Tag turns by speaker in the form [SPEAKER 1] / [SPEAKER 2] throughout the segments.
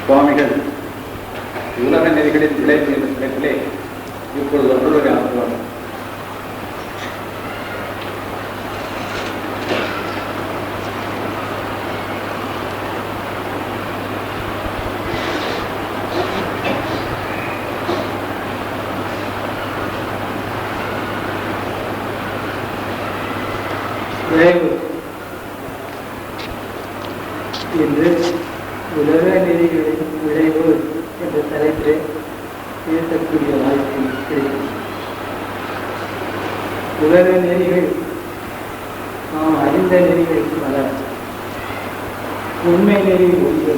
[SPEAKER 1] சுவாமிகள் உலக நெறிகளின் விளைவு என்ற தலைப்பிலே இப்பொழுது ஒன்றுவரை ஆற்றுவார்.
[SPEAKER 2] விளைவு என்று உலக நெறிகளின் விளைவு என்ற தலைப்பிலே பேசக்கூடிய வாய்ப்பு கிடைக்கும். உலக நெறிகள் நாம் அறிந்த நெறிகள் பல. உண்மை நெறி ஒன்று.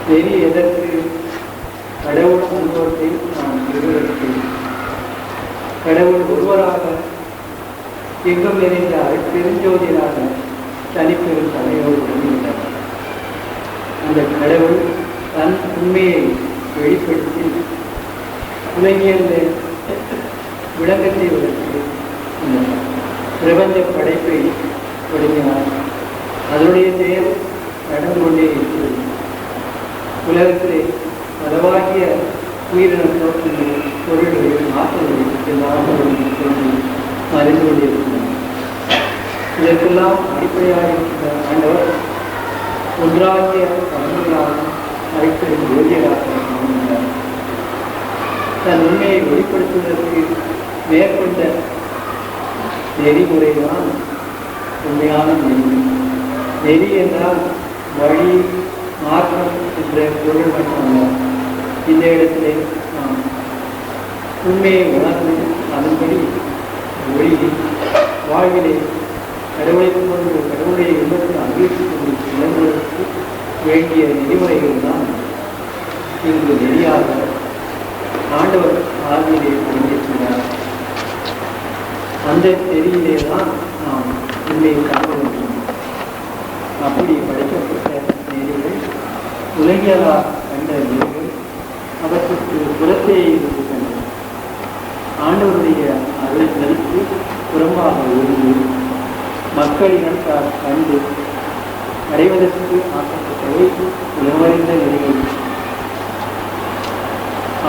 [SPEAKER 2] நெறி எதற்கு? கடவுள் அனுபவத்தை நாம் நிறுவனத்தை கடவுள் ஒருவராக எங்கும் நிறைந்த பெருஞ்சோதியாக தனிப்பெரும் தலையோடு வருகின்றார். அந்த கடவுள் தன் உண்மையை வெளிப்படுத்தி உலகியல் விளங்கத்தை வளர்த்து பிரபஞ்ச படைப்பை தொடங்கினார். அதனுடைய செயல் நடந்து கொண்டே இருக்கிறது. உலகத்திலே பலவாகிய உயிரின தோற்றங்கள், பொருள்கள், ஆற்றல்கள் எல்லாம் அறிந்து கொண்டிருக்கின்றன. இதற்கெல்லாம் அடிப்படையாக இருக்கின்ற ஆண்டவர் ஒன்றாகிய பண்புகளாக அழைப்பெரும் ஜோதியராக அமைந்தார். தன் உண்மையை வெளிப்படுத்துவதற்கு மேற்கொண்ட நெறிமுறைதான் உண்மையான நெறி. நெறி என்றால் வழி, மாற்றம் என்ற பொருள் மட்டுமல்ல. இந்த இடத்திலே நாம் உண்மையை உணர்ந்து அதன்படி ஒளி வாழ்விலே கடவுளை கொண்டு கடவுளுடைய இன்பத்தை அங்கீகரித்துக் கொண்டு விளங்குவதற்கு வேண்டிய நெறிமுறைகள் தான் இங்கு நெறியாக ஆண்டவர் ஆகியிலே அறிந்திருக்கிறார். அந்த நெறியிலே தான் நாம் உண்மையை காண வேண்டும். அப்படி படைக்கப்பட்ட நெறிகள் உலகியலார் கண்ட நெறிகள் அவற்றுக்கு புறத்தே இருக்கின்றன. ஆண்டவருடைய அருளை கருத்து புறம்பாக இருந்து மக்களினத்தார் கண்டு அடைவதற்கு ஆக்கப்பட்டவை உணவறிந்த நிலைகள்.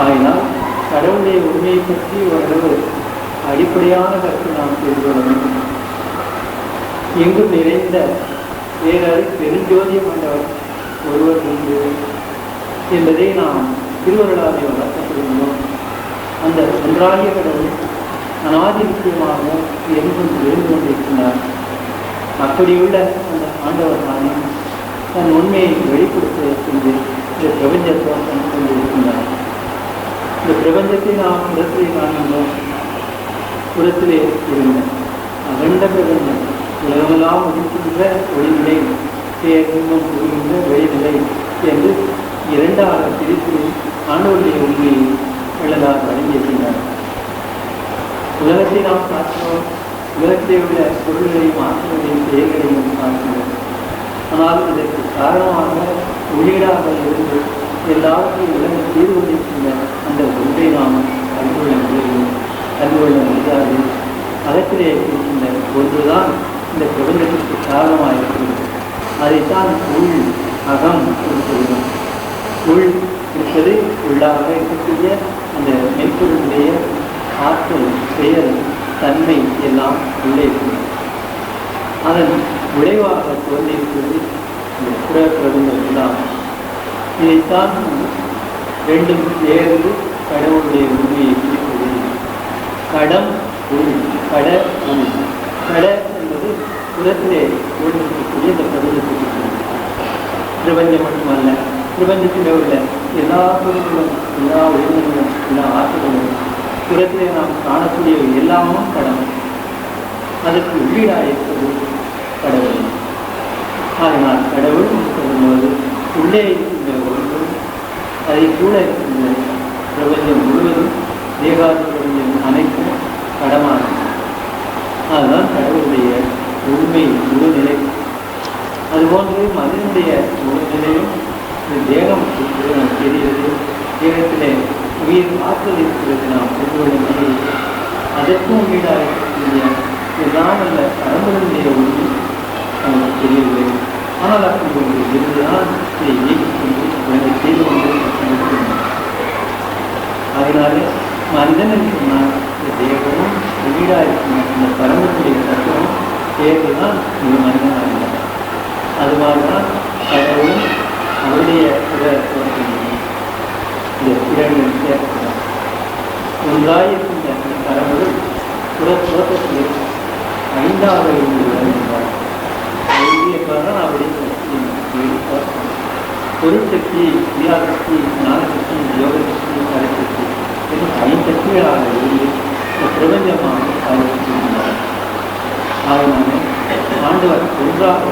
[SPEAKER 2] ஆயினால் கடவுளுடைய உண்மையை பற்றி ஓரளவு அடிப்படையான கருத்து நாம் தெரிந்து கொள்ள வேண்டும். எங்கும் நிறைந்த வேறு பெருஞ்சோதியம் ஆண்டவர் ஒருவர் உண்டு என்பதை நாம் திருவருளாவை வளர்க்கப்படுகிறோம். அந்த ஒன்றாகிய கடவுள் அநாதி விஷயமாக எங்கும் இருந்து கொண்டிருக்கிறார். அப்படியுள்ள அந்த ஆண்டவர் தானே தன் உண்மையை வெளிப்படுத்துவதற்கு இந்த பிரபஞ்சத்தை கொண்டிருக்கிறார். இந்த பிரபஞ்சத்தை நாம் புறத்திலே காண்கின்றோம். புறத்திலே இருந்த அகண்ட பிரபஞ்சம் உலகமெல்லாம் இருக்கின்ற ஒளிநிலை, பேரின்பம் புரிகின்ற வெளிநிலை என்று இரண்டாக பிரித்து ஆண்டவருடைய உண்மையை வெள்ளலாக வழங்கியிருக்கின்றார். உலகத்தை நாம் பார்க்கிறோம். உலகத்தில் உள்ள பொருள்களையும் ஆற்றல்களையும் செயல்களையும் பார்க்கிறோம். ஆனால் இதற்கு காரணமாக உள்ளீடாக இருந்து எல்லாவற்றையும் உலகம் செய்து கொண்டிருக்கின்ற அந்த ஒன்றை நாம் கண்டுகொள்ள முடியும், கண்டுகொள்ள முடியாது. அகத்திலே இருக்கின்ற ஒன்றுதான் இந்த பிரபஞ்சத்திற்கு காரணமாக இருக்கிறது. அதைத்தான் உள், அகம் என்று சொல்கிறோம். உள் இருப்பது உள்ளாக இருக்கக்கூடிய அந்த மென்பொருளுடைய ஆற்றல், செயல், தன்மை எல்லாம் உள்ளே இருக்கிறது. அதன் விளைவாக தோன்றியிருக்கிறது இந்த புற பிரபஞ்சம் எல்லாம். இதைத்தான் ரெண்டும் சேர்ந்து கடவுளுடைய உண்மையை குறிப்பது. கடம் உள், கட உள். கட என்பது புறத்திலே தோன்றிருக்கக்கூடிய இந்த பிரபஞ்சத்திற்கு. பிரபஞ்சம் மட்டுமல்ல, பிரபஞ்சத்தில் உள்ள எல்லா பொருட்களும், எல்லா உயிரினங்களும், எல்லா ஆற்றல்களும், புறத்திலே நாம் காணக்கூடிய எல்லாமும் கடவுள். அதற்கு உள்ளீடாக இருப்பது கடவுள். அதனால் கடவுள் சொல்லும்போது உள்ளே இருக்கின்ற ஒன்றும் அதை கூட இருக்கின்ற பிரபஞ்சம் முழுவதும் தேகாதி பிரபஞ்சம் அனைத்தும் கடமானது. அதுதான் கடவுளுடைய உண்மை முழுநிலை. அதுபோன்று மனிதனுடைய முழுநிலையும் தேகம் தெரிகிறது. தேகத்திலே உயிர் ஆற்றல் இருக்கிறது நாம் கொண்டுள்ள நிலை. அதற்கும் வீடாக இருக்கக்கூடிய எல்லாம் அல்ல கடவுளுடைய உண்மை நமக்கு தெரியவில்லை. ஆனால் அப்படி ஒன்று இருந்துதான் இதை இயக்கிக்கொண்டு இவனை செய்து கொண்டு அதனாலே மனிதன் என்று சொன்னால் இந்த தேவனும் வீடாக இருக்கும் இந்த பரம்பக்கூடிய தத்துவம் தேவைதான் ஒரு மனிதன் அறிந்தார். அது மாதிரிதான் கடவுளும் அவருடைய இந்த இரண்டு சேர்க்கிறார். ஒன்றாயிருக்கின்ற இந்த கடவுள் புறத்தோட்டத்தில் ஐந்தாவது இருந்தார். பொருட்சக்தி, கிரியாசக்தி, ஞானசக்தி, யோகசக்தி, கலைசக்தி என்று ஐந்தக்திகளாக இருந்து பிரபஞ்சமாக ஆலோசித்திருந்தார். அதனால ஆண்டவர் ஒன்றாக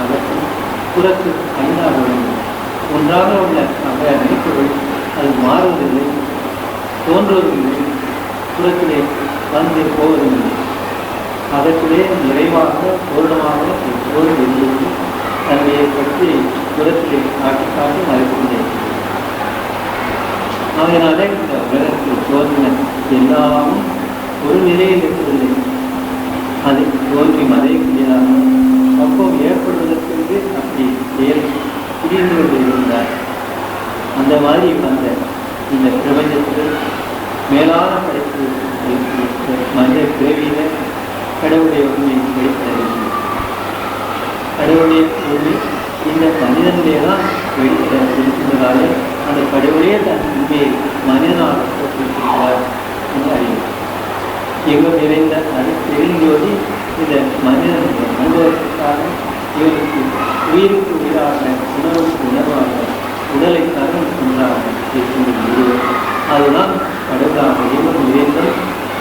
[SPEAKER 2] அகற்றும் புறத்து ஐந்தாக ஒன்றாக உள்ள அந்த நினைப்புகள் அது மாறுவதில்லை, தோன்றுவதில்லை, புறத்திலே வந்து போவதில்லை. அதற்குள்ளே நிறைவாக பூர்ணமாக எப்போது வெளியேறி தன்னுடைய பற்றி புறத்திலே காட்டி காட்டி மறைக்கொண்டே. அதனால இந்த உலகத்தில் தோன்றின எல்லாமும் ஒரு நிலையில் இருக்கவில்லை. அது தோன்றி மறையக்கூடியதாக அப்போ ஏற்படுவதற்கு அப்படி செயல் புரிந்து கொண்டு இருந்தார். அந்த மாதிரி வந்த இந்த பிரபஞ்சத்தில் மேலான படைப்பு மனித பிறவியில கடவுளுடைய உண்மையை வெளிப்படுகிறது. கடவுளுடைய உண்மை இந்த மனிதனுடைய தான் வெளிப்படுத்திருக்கின்றதால அந்த கடவுளே தன் உண்மையை மனிதனாக போட்டிருக்கிறார் என்று அறியும். எங்கும் நிறைந்த அது தெரிஞ்சோதி இந்த மனிதனுக்காக இவருக்கு உயிருக்கு உயிராக உணவுக்கு உணர்வாக உடலை தரும் ஒன்றாக இருக்கின்ற அதுதான் கடவுளாக இவன் நிறைந்த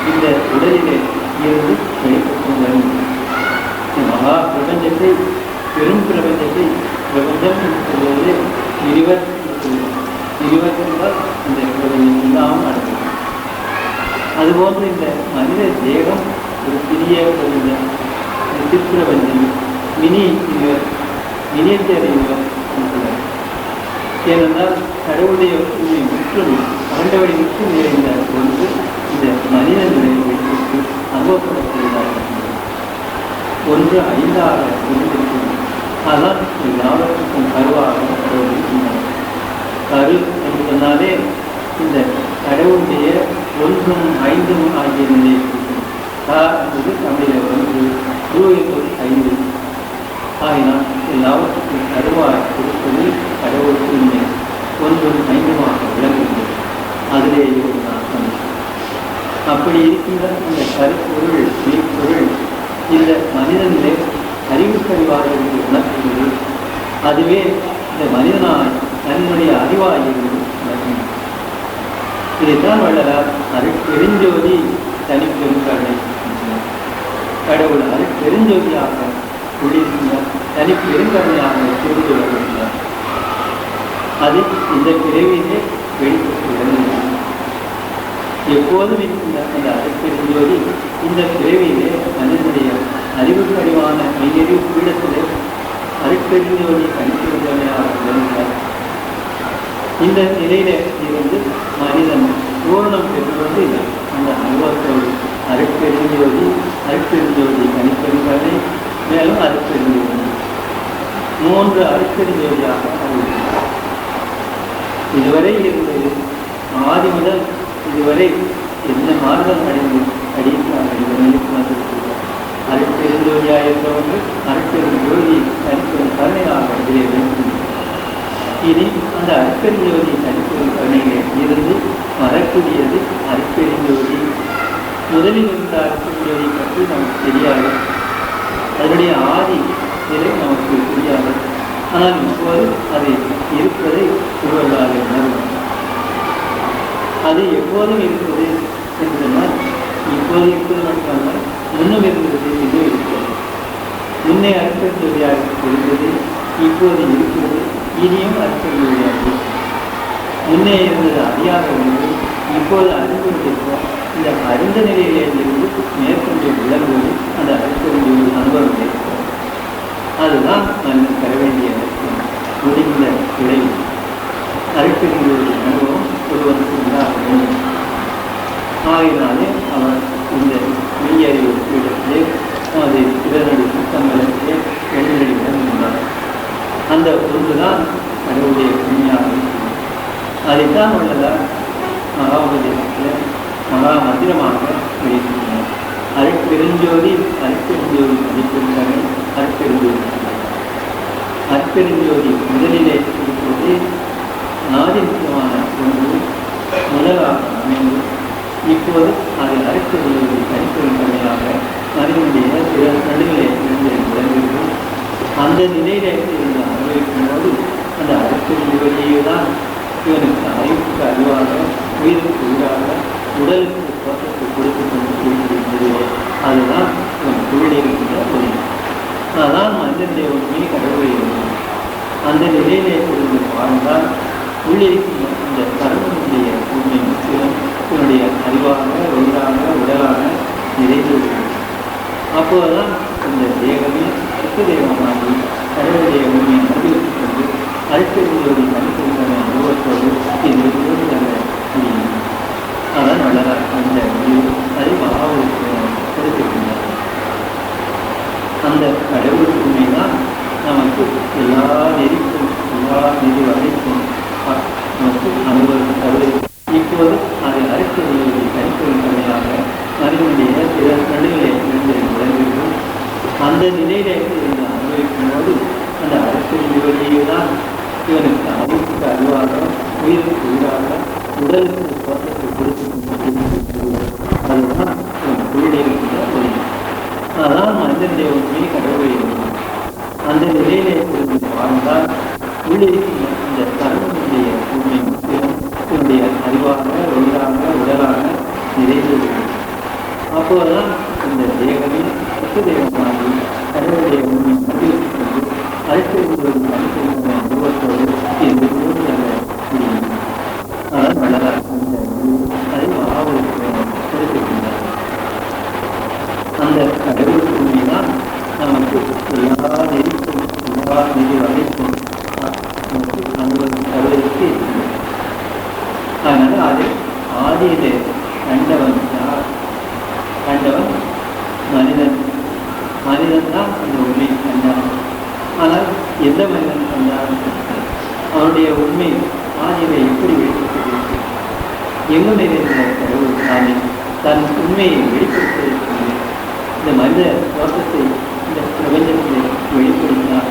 [SPEAKER 2] இந்த உடலிலே இருந்து வெளிப்பட்டு வரும் மகா பிரபஞ்சத்தை, பெரும் பிரபஞ்சத்தை பிரபஞ்சம் சொல்வது இருவர் என்றால் இந்த பிரபஞ்சம் இல்லாமல் அடங்கும். அதுபோன்று இந்த மனித தேகம் ஒரு சிறிய பிரபஞ்சம், சிற்பிரபஞ்சம், மினியேச்சர் யூனிவர்ஸ். ஏனென்றால் கடவுளுடைய முற்றும் ஆண்டவரை முற்றும் நிறைந்த ஒன்று இந்த மனித நிலையை வைத்து அனுபவப்படக்கூடியதாக ஒன்று ஐந்தாக இருந்திருக்கிறது. அதான் யாவற்றுக்கும் கருவாக கடவுள் கரு என்று சொன்னாலே இந்த கடவுளுடைய ஒன்றும் ஐந்தும் ஆகிய நிலையை என்பது தமிழில் ஒன்று, குரு என்பது ஐந்து. ஆகினால் எல்லாவற்றுக்கும் கருவாக கொடுப்பது கடவுளுக்கு ஒன்றும் ஐந்துமாக விளங்குகிறது. அதிலேயே ஒரு நாட்டம். அப்படி இருக்கின்ற இந்த கருப்பொருள் மெய்ப்பொருள் இந்த மனிதனிலே அறிவுக்கறிவாக என்று உணர்த்துகிறது. அதுவே இந்த மனிதனாய் தன்னுடைய அறிவாகிறது. இதைத்தான் வள்ளலார் அருட்பெருஞ்சோதி தனிப்பெருங்கருணை கடவுள் அருட்பெருஞ்சோதியாக உள்ளிருக்கின்றார், தனிப்பெருங்கருணையாக புரிந்து வருகின்றார். அது இந்த பிறவியிலே வெளிப்பட்டு விளங்குகிறது. எப்போதும் இருக்கின்ற அந்த அருட்பெருஞ்சோதி இந்த பிறவியிலே மனிதனுடைய அறிவுக்கு அறிவான மெய்யறிவு பீடத்திலே அருட்பெருஞ்சோதி தனிப்பெருங்கருணையாக விளங்குகிறார். இந்த நிலையிலே இருந்து மனிதன் பூரணம் பெறுவது அந்த அனுபவத்தோடு அருட்பெருஞ்சோதி தனிப்பெருங்கருணை மேலும் அருட்பெருஞ்சோதி மூன்று அருட்பெருஞ்சோதியாக அறிவிக்கிறார். இதுவரை இருந்தது ஆதி முதல் இதுவரை எந்த மாறுதல் அடைந்து அடிக்கிறார்கள். அருட்பெருஞ்சோதியாக இருந்தவர்கள் அருட்பெருஞ்சோதி தனிப்பெரும் கருணையாக இதிலே வைக்கின்றனர். இனி அந்த அருட்பெருஞ்சோதி தனிப்பெரும் கருணையிலே இருந்து வரக்கூடியது அருட்பெருஞ்சோதி. முதலில் இருந்த அருட்பெருஞ்சோதி பற்றி நமக்கு தெரியாது, அதனுடைய ஆதி நிலை நமக்கு தெரியாது. ஆனால் இப்போது அது இருப்பதை ஒருவர்களாக உணர்வோம். அது எப்போதும் இருப்பது என்று சொன்னால் இப்போது இருப்பது மட்டுமல்ல, முன்னும் இருந்தது, இதுவும் இருக்கிறது. முன்னே அருட்பெருஞ்சோதியாக இருந்தது, இப்போது இருக்கிறது, இனியும் அருட்பெருஞ்சோதியாக. முன்னே இருந்தது அறியாத ஒன்று, இப்போது அறிந்து கொண்டிருக்கிறோம். இந்த அறிந்த நிலையிலே இருந்து மேற்கொண்டு விளங்குவது அந்த அருட்பெருஞ்சோதி அனுபவம் இருக்கிறது. அதுதான் மனிதன் பெற வேண்டிய முடிந்த விளைவு. அருட்பெருஞ்சோதி அனுபவம் ஒருவருக்கு உண்டாக வேண்டும். ஆகினாலே அவர் இந்த மெய்யறிவு பீடத்திலே அது பிறனுடைய சுத்தங்களிலே எழுந்தடி விளங்குகிறார். ஒன்றுதான் கடவுளுடைய உண்மையாக இருக்கிறது. அதைத்தான் உள்ளதால் மகாபதேசத்தில் மகா மந்திரமாக வெளியிட்டுள்ளார். அருட்பெருஞ்சோதி அருட்பெருஞ்சோதி அளித்திருந்தார்கள். அருட்பெருஞ்சோதி அருட்பெருஞ்சோதி முதலிலே இருப்பது ஆதிமுக்கியமான ஒன்று முதலாக அமைந்து இப்போது அதில் அருட்பெருஞ்சோதி தனிப்பெருந்தன்மையாக மனிதனுடைய சில நடுநிலை இருந்து விளங்குகிறது. அந்த நிலையிலே இருந்து அனுபவிக்கும் போது அந்த அருட்பெருஞ்சோதியை தான் இவனுக்கு அறிவுக்கு அறிவாக உயிருக்கு உயிராக உடலுக்கு தோற்றத்தை கொடுத்து கொண்டு இருக்கிறது. அதுதான் இவன் உள்ளிருக்கின்ற ஒளி. அதான் மனிதனுடைய உண்மையை கடவுளை இருக்கும். அந்த நிலையிலே இருந்து வாழ்ந்தால் உள்ளிருக்கின்ற இந்த கர்மனுடைய உண்மை முக்கியம் இவனுடைய அறிவாக உயிராக உடலாக நிறைந்திருக்கிறது. அப்போதுதான் இந்த தேகமே சுத்த தெய்வமாகி கடவுளுடைய உண்மையை அறிவித்துக் கொண்டு அருட்பெருஞ்சோதி தனிப்பெருந்தன்மை அனுபவத்தோடு இந்த முடியும். அதான் வளரார் அந்த முடிவு அதை மகாவுக்கு கொடுத்திருக்கின்றார். அந்த கடவுள் உண்மைதான் நமக்கு எல்லா நெறிக்கும் எல்லா நெறி வகைக்கும் நமக்கு அனுபவம் தருவது. இப்போது அதை அருட்பெருஞ்சோதி தனிப்பெருந்தன்மையாக மனிதனுடைய சில நடுநிலை இருந்து விளங்குகிறது. அந்த நிலையிலே இருந்து அனுபவிக்கும் போது அந்த அருட்பெருஞ்சோதியை தான் இவனுக்கு அறிவுக்கு அறிவாக உயிருக்கு உயிராக உடலுக்கு தோற்றத்தை கொடுத்து அதுதான் இவன் உள்ளிருக்கின்ற ஒளி. அதான் மனிதனுடைய உண்மையை கடவுளை இருக்கும். அந்த நிலையிலே இருந்து வாழ்ந்தால் உள்ளிருக்கின்ற இந்த கர்மனுடைய உண்மை முக்கியம் இவனுடைய அறிவாக உயிராக உடலாக நிறைந்திருக்கிறது. அப்போதுதான் இந்த தேகமே சுத்த தெய்வமாகி கடவுளுடைய உண்மை அறிவித்துக் கொண்டு அருட்பெருஞ்சோதி தனிப்பெருந்தன்மை அனுபவத்தோடு இந்த முடியும். அதான் வளரார் அந்த அதை மகாவுக்கு கொடுத்திருக்கின்றார். அந்த கடவுள் உண்மைதான் நமக்கு எல்லா நெறிக்கும் எல்லா நெறி வகைக்கும் நமக்கு அனுபவம் தருவதற்கு இருக்கிறது. அதனால அது ஆதியிலே கண்டவன் யார்? கண்டவன் மனிதன். மனிதன் தான் அந்த உண்மை கண்டான். ஆனால் எந்த மனிதன் கண்டான்? அவனுடைய உண்மை ஆதியை எப்படி வெளிப்படுத்துகிறது? எங்கு நிறைந்த கடவுள் ஆதி தன் உண்மையை வெளிப்படுத்துவதற்கு இந்த மனித தோற்றத்தை இந்த பிரபஞ்சத்தில் வெளிப்படுத்தினார்.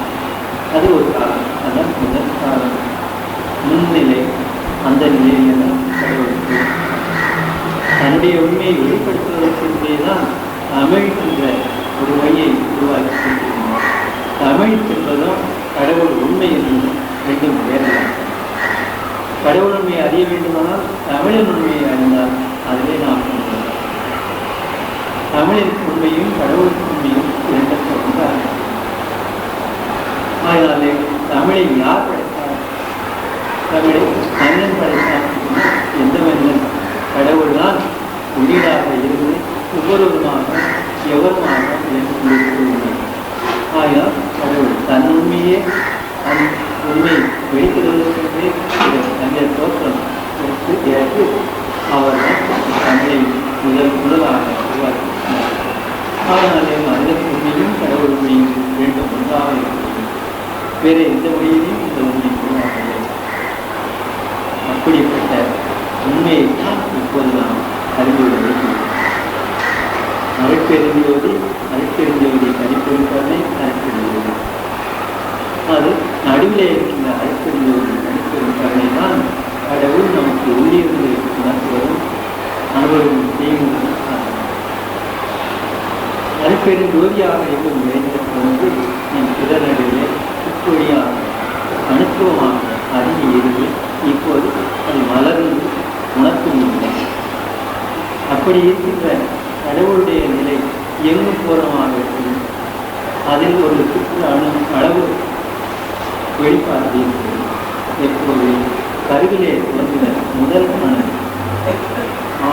[SPEAKER 2] அது ஒரு காலம். அதான் முதல் காலம் முன்னிலை. அந்த நிலையில தான் கடவுளுக்கு தன்னுடைய உண்மையை வெளிப்படுத்துவதற்கு தான் தமிழ் என்ற ஒரு வழியை உருவாக்கி கொண்டிருந்தார். தமிழ் என்பதும் கடவுள் உண்மை என்பதும் ரெண்டும் வேறலாம். கடவுள் உண்மையை அறிய வேண்டுமானால் தமிழின் உண்மையை அறிந்தால் அதிலே நாம் கொண்டுள்ளோம். தமிழின் உண்மையும் கடவுள் உண்மையும் இரண்டற்ற ஒன்றாக. அதனாலே தமிழை யார் படைத்தார்? தமிழை மனிதன் படைத்தார். எந்த மனிதன்? கடவுள் தான் உள்ளீடாக இருந்து ஒவ்வொருவருமாக எவருமாக உண்மை. ஆகையால் கடவுள் தன் உண்மையே தன் உண்மை வெளிப்படுவதற்கே தன்னுடைய தோற்றம் ஏற்று அவர் தமிழை முதலாக உருவாக்கினார். அதனாலே மனிதன் உண்மையும் கடவுள் உண்மையும் ரெண்டும் ஒன்றாக இருக்கிறது. வேறு எந்த மொழியிலையும் இந்த உண்மை உருவாகவில்லை. அப்படிப்பட்ட உண்மையை தான் இப்போது நாம் அறிந்து வைக்கிறோம். அருட்பெருஞ்சோதி அருட்பெருஞ்சோதி தனிப்பெருந்தன்மை அருட்பெருஞ்சோதி. அது நடுவிலே இருக்கின்ற அருட்பெருஞ்சோதி தனிப்பெருந்தன்மை தான் கடவுள் நமக்கு உள்ளிருந்து உணர்த்துவதும் அனுபவம் செய்யும். அருட்பெருஞ்சோதியாக எங்கும் நிறைந்த பொழுது என் பிறநடுவிலே உட்கொழியாக அனுத்துவமாக அறிந்து இருந்து இப்போது அது மலர்ந்து உணர்த்தும் இல்லை. அப்படி இருக்கின்ற கடவுளுடைய நிலை எங்கு பூர்ணமாக இருக்கிறது. அதில் ஒரு சுற்று அளவு வெளிப்பாடு இருக்கிறது. எப்போது கருவிலே உணர்ந்த முதல் மனம்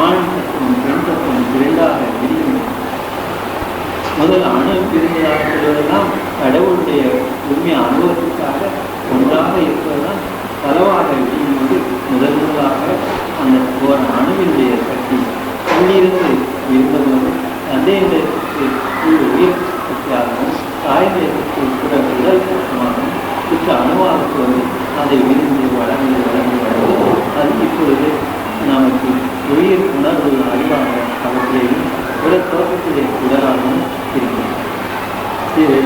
[SPEAKER 2] ஆண் மற்றும் பெண் தத்துவம் இரண்டாக விரிகிறது. முதல் அணு பிரிந்ததாக சொல்வதெல்லாம் கடவுளுடைய உண்மை அனுபவத்திற்காக ஒன்றாக இருப்பதுதான் பலவாக விரியும்போது முதலாக அந்த ஒரு அணுவினுடைய சக்தி உள்ளிருந்து இருந்தபோது அதே உயிர் சக்தியாகவும் தாய்மையை கூட உடல் பக்கமாகவும் சுற்று அணுவாக அதிகமாக தோன்றி அதை விரிந்து வளர்ந்து வளர்ந்து வளர்ந்து அது இப்பொழுது நமக்கு உயிர் உணர்வு அறிவாக அவற்றையும் ஒரு தோற்றத்திலே உடலாகவும் இருக்கிறது. இது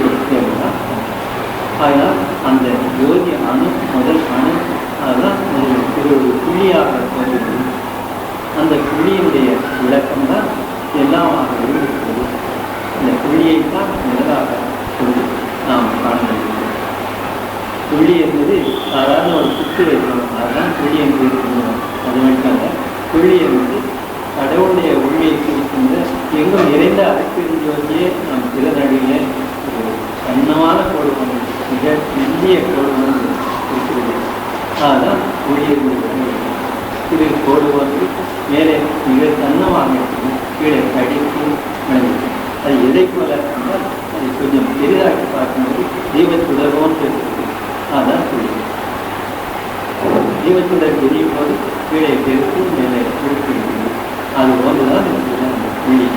[SPEAKER 2] தான். அதனால் அந்த ஜோதி அணு முதல் அணு அதுதான் ஒரு புள்ளியாக தோன்றுகிறது. அந்த புள்ளியினுடைய விளக்கம் தான் எல்லாமாக இருக்கிறது. இந்த புள்ளியை தான் முதலாக சொல்லி நாம் காண முடியும். புள்ளி என்பது சாதாரண ஒரு சுற்று வைக்கிறோம், அதுதான் புள்ளி என்று இருக்கிறோம். அது மட்டுமல்ல, புள்ளி என்பது கடவுளுடைய உண்மையை குறிக்கின்ற எங்கும் நிறைந்த அரசியல் ஜோதியே நம் சில நடுவிலே ஒரு சன்னமான கோடு ஒன்று, மிக மெல்லிய கோடு ஒன்று இருக்கிறது. அதுதான் புள்ளி என்று சிறு கோடு ஒன்று மேலே மிக சன்னமாக கீழே கடித்து மனிதன். அது எதை போல என்றால் அதை கொஞ்சம் பெரிதாக்கி பார்க்கும்போது தீபத்துடர்வோன்னு இருக்கிறது. அதுதான் புள்ளி. தீபத்துடர் எரியும் போது கீழே பெருத்து மேலே இருக்கிறது. அது போன்றுதான் இருக்கிறது அந்த புள்ளி.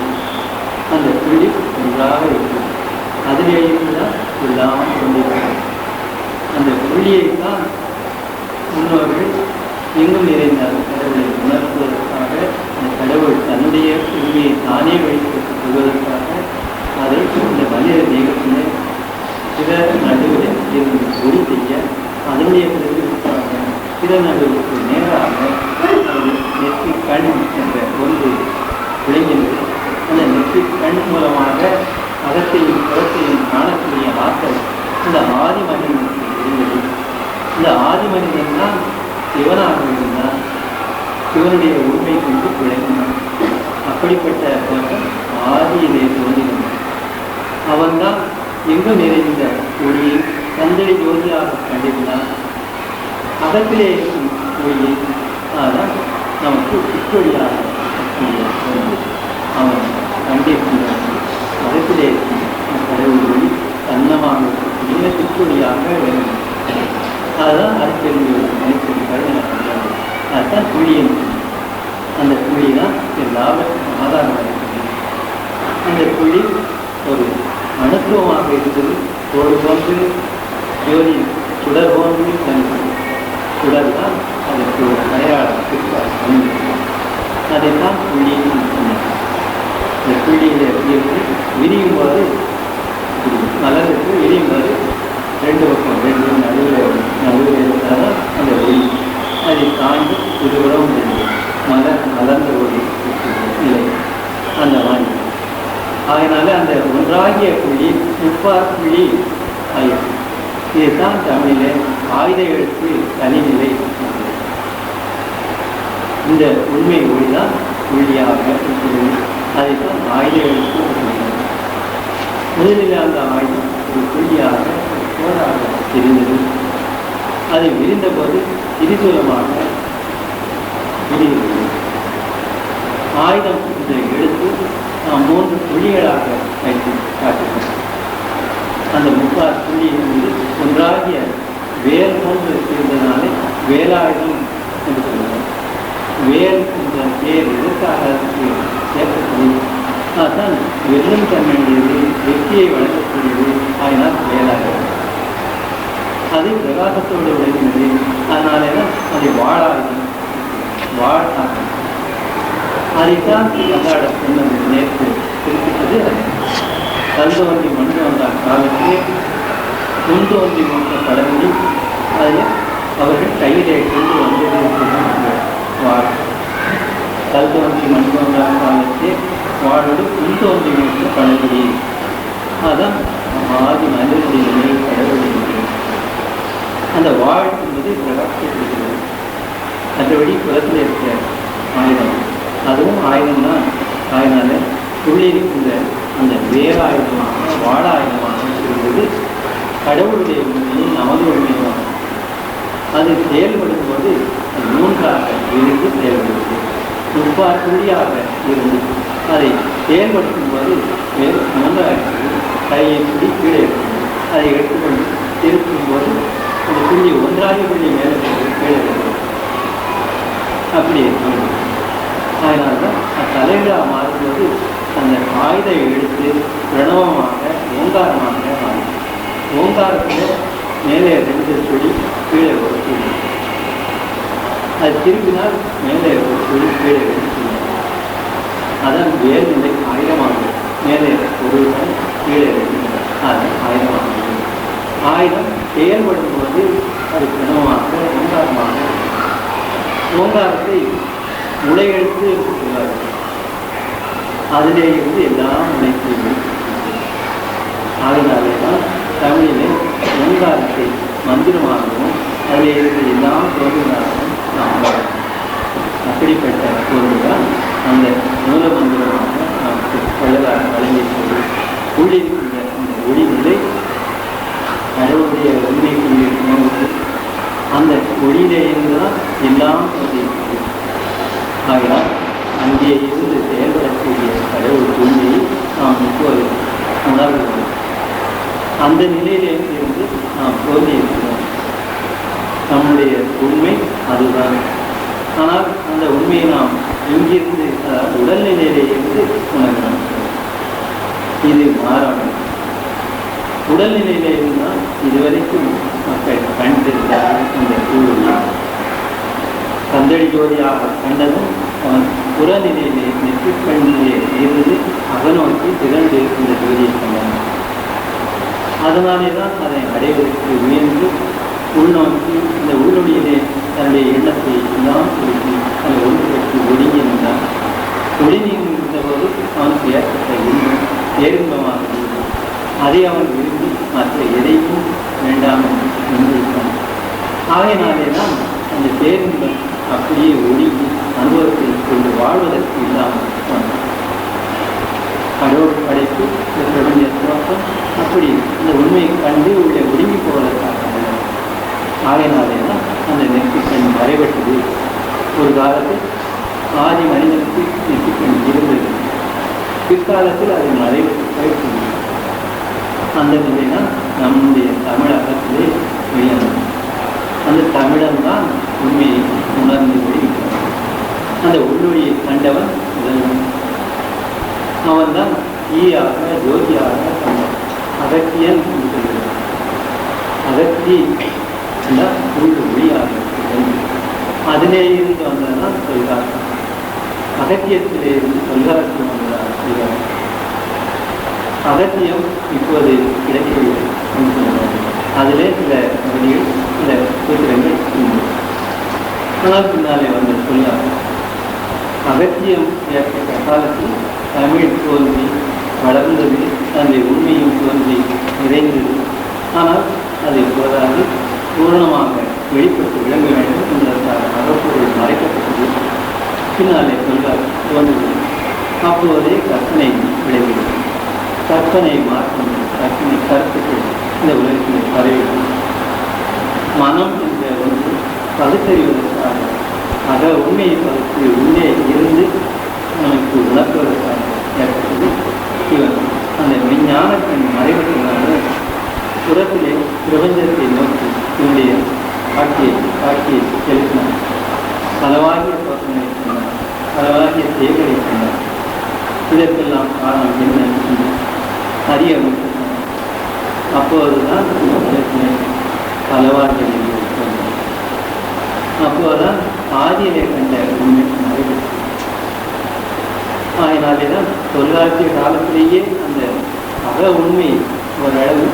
[SPEAKER 2] அந்த புள்ளி ஒன்றாக இருக்கிறது. அதிலே இருந்துதான் இல்லாமல் கொண்டிருக்கிறது. அந்த புள்ளியைத்தான் முன்னோர்கள் எங்கும் நிறைந்த கடவுளை உணர்த்துவதற்காக, அந்த கடவுள் தன்னுடைய உண்மையை தானே வெளிப்படுத்திக் கொள்வதற்காக அதை இந்த மனித தேகத்திலே சில நடுவில் இருந்து ஒளி செய்ய அதனுடைய பிரதிக்காக சில நடுவுக்கு நேராக நெற்றி கண் என்ற ஒன்று விளங்கினது. அந்த நெற்றி கண் மூலமாக அகத்தையும் புறத்தையும் காணக்கூடிய ஆற்றல் இந்த ஆதி மனிதனுக்கு இருந்தது. இந்த ஆதி மனிதன் தான் சிவனாக இருந்தான். சிவனுடைய உண்மை கொண்டு விளங்கினான். அப்படிப்பட்ட தோற்றம் ஆதியிலே தோன்றினான். அவன்தான் எங்கும் நிறைந்த ஒளியை தந்தை ஜோதியாக கண்டிருந்தான். அகத்திலே இருக்கும் ஒளியை அதான் நமக்கு சிற்றொழியாக அவன் கண்டிருக்கின்றான். அகத்திலே இருக்கும் கடவுள் ஒளி தன்னமாக இருக்கக்கூடிய சிற்றொழியாக வேண்டும். அதுதான் அறிக்கை கருணை. அதுதான் புள்ளியின். அந்த புள்ளி தான் எல்லாவற்றுக்கும் ஆதாரமாக இருக்கிறது. அந்த புள்ளி ஒரு அனுத்துவமாக இருந்தது. தோடு போன்று ஜோதி சுடர் போன்று தனது சுடர் தான் அதற்கு ஒரு அடையாளம். அதைத்தான் புள்ளின்னு சொன்னார். இந்த புள்ளியில் இருந்து விரியும் போது மலருக்கு விரியும் போது ரெண்டு பக்கம் ரெண்டு நடுவில் இருந்தால் அந்த ஒளி அதை தாண்டி இருபுறம் மலர்ந்த ஒளி இல்லை அந்த வாங்கி. அதனால அந்த ஒன்றாகிய புள்ளி முப்பார் புள்ளி ஆயிடுச்சு. இதுதான் தமிழிலே ஆயுத எழுத்து தனிநிலை. இந்த உண்மை ஒளிதான் புள்ளியாக இருக்கிறது. அதைத்தான் ஆயுத எழுத்து. முதலில் அந்த ஆயுதம் ஒரு புள்ளியாக கோடாக தெரிந்தது. அது விரிந்த போது திரிசூலமாக விரிகிறது. ஆயுதம் இந்த எழுத்து நாம் 3 புள்ளிகளாக வைத்து காட்டுகிறோம். அந்த 30 புள்ளி என்பது ஒன்றாகிய வேல் போன்று இருந்ததாலே வேலாயுதம் என்று சொல்லுவோம். வேல் என்ற பேர் எதற்காக சேர்க்கப்படுது? அதுதான் வெல்லும் தன்மையுடையது, வெற்றியை வழங்கக்கூடியது. அதனால் வேலாயுதம் அது பிரகாசத்தோடு விளங்கினது. அதனாலே தான் அதை வாழாயுதம் வாழ்த்தாங்க. அதைத்தான் அல்லாட சொன்னது நேற்று குறிப்பிட்டது. கல்தோன்றி மண் வந்தார் காலத்திலே முன்தோன்றி மற்ற படங்களில் அதில் அவர்கள் கையிலே கொண்டு வந்தது வாழ். கல்தோன்றி மண் வந்தார் காலத்திலே வாழோடு முன்தோன்றி மற்ற படங்களி. அதுதான் ஆதி மனிதனுடைய நிலை கடவுளுடைய. அந்த வாழ் என்பது பிரகாசப்படுகிறது. மற்றபடி புறத்தில் இருக்கிற ஆயுதம் அதுவும் ஆயுதம் தான். அதனால உள்ளிருக்கின்ற அந்த வேலாயுதமாக வாழாயுதமாக இருந்தது கடவுளுடைய உண்மையை நமது உண்மையாக அது செயல்படும் போது அது 3ஆக இருந்து செயல்படுது. 30 புள்ளியாக இருந்து அதை செயல்படுத்தும் போது 3ஆக கையை பிடி கீழே இருக்குது. அதை எடுத்துக்கொண்டு திருப்பும் போது அந்த புள்ளி 1ஆக புள்ளி மேலே கீழே இருக்குது. அப்படி இருக்கிறது. அதனால்தான் தலைவிழா மாறும்போது அந்த ஆயுத எழுத்து பிரணவமாக ஓங்காரமாக மாறும். ஓங்காரத்தில் மேலே 2 சுழி, கீழே ஒரு சுழி. அது திருப்பினால் மேலே ஒரு சுழி, கீழே ஒரு சுழி. அதான் வேல்நிலை 1000 ஆகும். மேலே ஒரு கீழே 2, அது 1000 ஆகும். 1000 செயல்படும் போது அது பிணமாக ஓங்காரமாக, ஓங்காரத்தை முளையெழுத்து என்று சொல்வார்கள். அதிலே இருந்து எல்லாம் முளைத்து. அதனாலே தான் தமிழிலே ஓங்காரத்தை மந்திரமாகவும் அதிலே இருந்து எல்லாம் தோன்றினாலும் நாம் அப்படிப்பட்ட பொருள் தான் அந்த மூல மந்திரமாக நமக்கு வள்ளலார் வழங்கியிருக்கிறது. உள்ளிருக்கின்ற அந்த ஒளிநிலை கடவுளுடைய உண்மைக்குள்ளே உணர்ந்து அந்த ஒளியிலே இருந்துதான் எல்லாம் தோன்றியிருக்கிறது. ஆகையால் அங்கே இருந்து செயல்படக்கூடிய கடவுள் தூய்மையை நாம் இப்போது உணர்கிறோம். அந்த நிலையிலே இருந்து நாம் தோன்றியிருக்கிறோம். நம்முடைய உண்மை அதுதான். ஆனால் அந்த உண்மையை நாம் இங்கிருந்து உடல்நிலையிலே இருந்து உணர்கிறோம். இது மாறாமல் உடல்நிலையிலே இருந்தால் இதுவரைக்கும் மக்கள் கண்டிருந்தார்கள். இந்த சூழலில் கந்தடி ஜோதியாக கண்டதும் அவன் புறநிலையிலே நெற்றிக்கண்ணிலே இருந்து அகநோக்கி திரண்டு இந்த ஜோதியை கண்டான். அதனாலே தான் அதை அடைவதற்கு முயன்று உள்நோக்கி இந்த உள்ளொடியிலே தன்னுடைய எண்ணத்தை எல்லாம் குறித்து அந்த ஒன்றுக்கு ஒடுங்கி நின்றான். ஒடுங்கி நின்றபோது அவனுக்கு ஏற்பட்ட இன்பம் பேரின்பமாக இருந்தது. அதை அவன் விரும்பி மற்ற எதையும் வேண்டாம் என்று நின்றிருந்தான். ஆகையினாலே தான் அந்த பேரின்பம் அப்படியே ஒடுங்கி அனுபவத்தில் கொண்டு வாழ்வதற்கு இல்லாமல் வந்தான். கடவுள் படைப்பு பிரபஞ்ச தோற்றம் அப்படி இந்த உண்மையை கண்டு உள்ளே ஒடுங்கி போவதற்காக. ஆகையினாலே தான் அந்த நெற்றிக்கண் மறைபட்டது. ஒரு காலத்தில் ஆதி மனிதனுக்கு நெற்றிக்கண் இருந்தது. பிற்காலத்தில் அது மறைபட்டு போயிட்டு அந்த நிலைதான் நம்முடைய தமிழகத்திலே வெளியானது. அந்த தமிழன்தான் உண்மையை உணர்ந்து விடுகிறான். அந்த உள்ளொழியை கண்டவன் முதல்வன். அவன் தான் ஈயாக ஜோதியாக கண்டான். அகத்தியன் என்று சொல்கிறான். அகத்தி உள்ள ஒளியாக அதிலே இருந்து வந்ததான் சொல்கிறார்கள். அகத்தியத்திலே இருந்து சொல்கிறார்கள் வந்ததாக சொல்கிறார்கள். அகத்தியம் இப்போது கிடைக்கவில்லை என்று சொல்கிறார்கள். அதிலே சில வழிகள் சில சூத்திரங்கள் உண்டு. ஆனால் பின்னாலே வந்து சொல்கிறார்கள். அகத்தியம் ஏற்பட்ட காலத்தில் தமிழ் தோன்றி வளர்ந்தது, அந்த உண்மையும் தோன்றி நிறைந்தது. ஆனால் அது போதாது, பூரணமாக வெளிப்பட்டு விளங்க வேண்டும் என்பதற்காக அகப்பொருள் மறைக்கப்பட்டது. பின்னாலே சொல்வார் தோன்றுவது. அப்போதே கற்பனை விளைகிறது. கற்பனை மாற்றம், கற்பனை கருத்துக்கள் இந்த உலகத்தில் பரவிடும். மனம் என்ற ஒன்று பகுத்தறிவதற்காக அக உண்மையை பகுத்து உள்ளே இருந்து நமக்கு உணர்த்துவதற்காக ஏற்பட்டது. இவன் அந்த விஞ்ஞான கண் மறைவதற்காக புறத்திலே பிரபஞ்சத்தை நோக்கி என்னுடைய காட்சியை செலுத்தினார். பலவாகிய தோற்றங்களை சொன்னார், பலவாகிய செயல்களை சொன்னார். இதற்கெல்லாம் காரணம் என்ன என்று அறிய முயற்சித்தார். அப்போதுதான் பலவாகிய சொன்னார். அப்போதுதான் ஆதியிலே கண்ட உண்மை மறைபட்டு. அதனாலேதான் தொல்காப்பிய காலத்திலேயே அந்த அக உண்மை ஓரளவு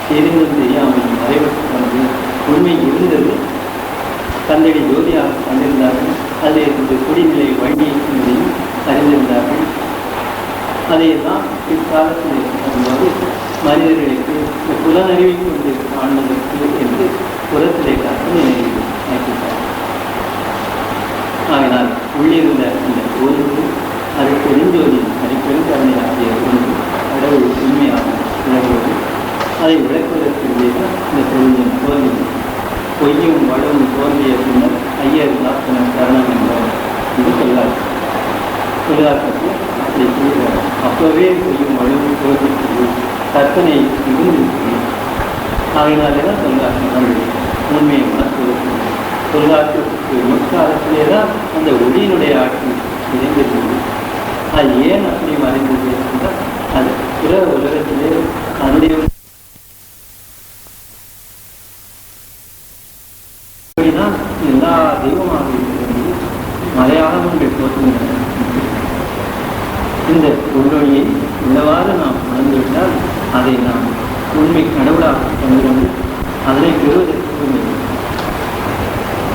[SPEAKER 2] தெரிந்தும் தெரியாமல் மறைபட்டு கொண்டு உண்மை இருந்தது. கந்தடி ஜோதியாக கண்டிருந்தார்கள். அதில் இருந்து குடிநிலை வழி என்பதையும் அறிந்திருந்தார்கள். அதையெல்லாம் பிற்காலத்தில் வரும்போது மனிதர்களுக்கு புலனறிவை கொண்டு காண்பதற்கு என்று புறத்திலே காக்க நினைக்கிறார். ஆகினால் உள்ளிருந்த அந்த ஒன்று அது பெருஞ்சோதி அடிப்பெரும் கருணை ஆகிய ஒன்று கடவுள் உண்மையாக விளங்குவது. அதை விளக்குவதற்கு இந்த பெருஞ்சம் தோன்றியது. பொய்யும் வளமும் தோன்றிய பின்னர் ஐயர் தாசன கரணம் என்றார் என்று சொல்லாருக்கு அப்படி சொல்கிறார். அப்பவே பொய்யும் வளமும் தோன்றியது, கற்பனை இருந்திருக்கு. ஆகினாலே தான் சொல்லார்கள் உண்மையை உணர்த்துவதற்கு. தொல்காப்பியத்துக்கு முற்காலத்திலே தான் அந்த ஒளியினுடைய ஆட்சி நிறைந்திருந்தது. அது ஏன் அப்படி மறைந்தது என்றால், அது பிற உலகத்திலே அதனுடைய எல்லா தெய்வமாக இருக்கிறது மலையாளங்கள் தோற்றுகின்றன. இந்த உள்ளொழியை உள்ளவாறு நாம் உணர்ந்துவிட்டால் அதை நாம் உண்மை கடவுளாக கொண்டு அதனை பெறுவதற்கு உண்மை.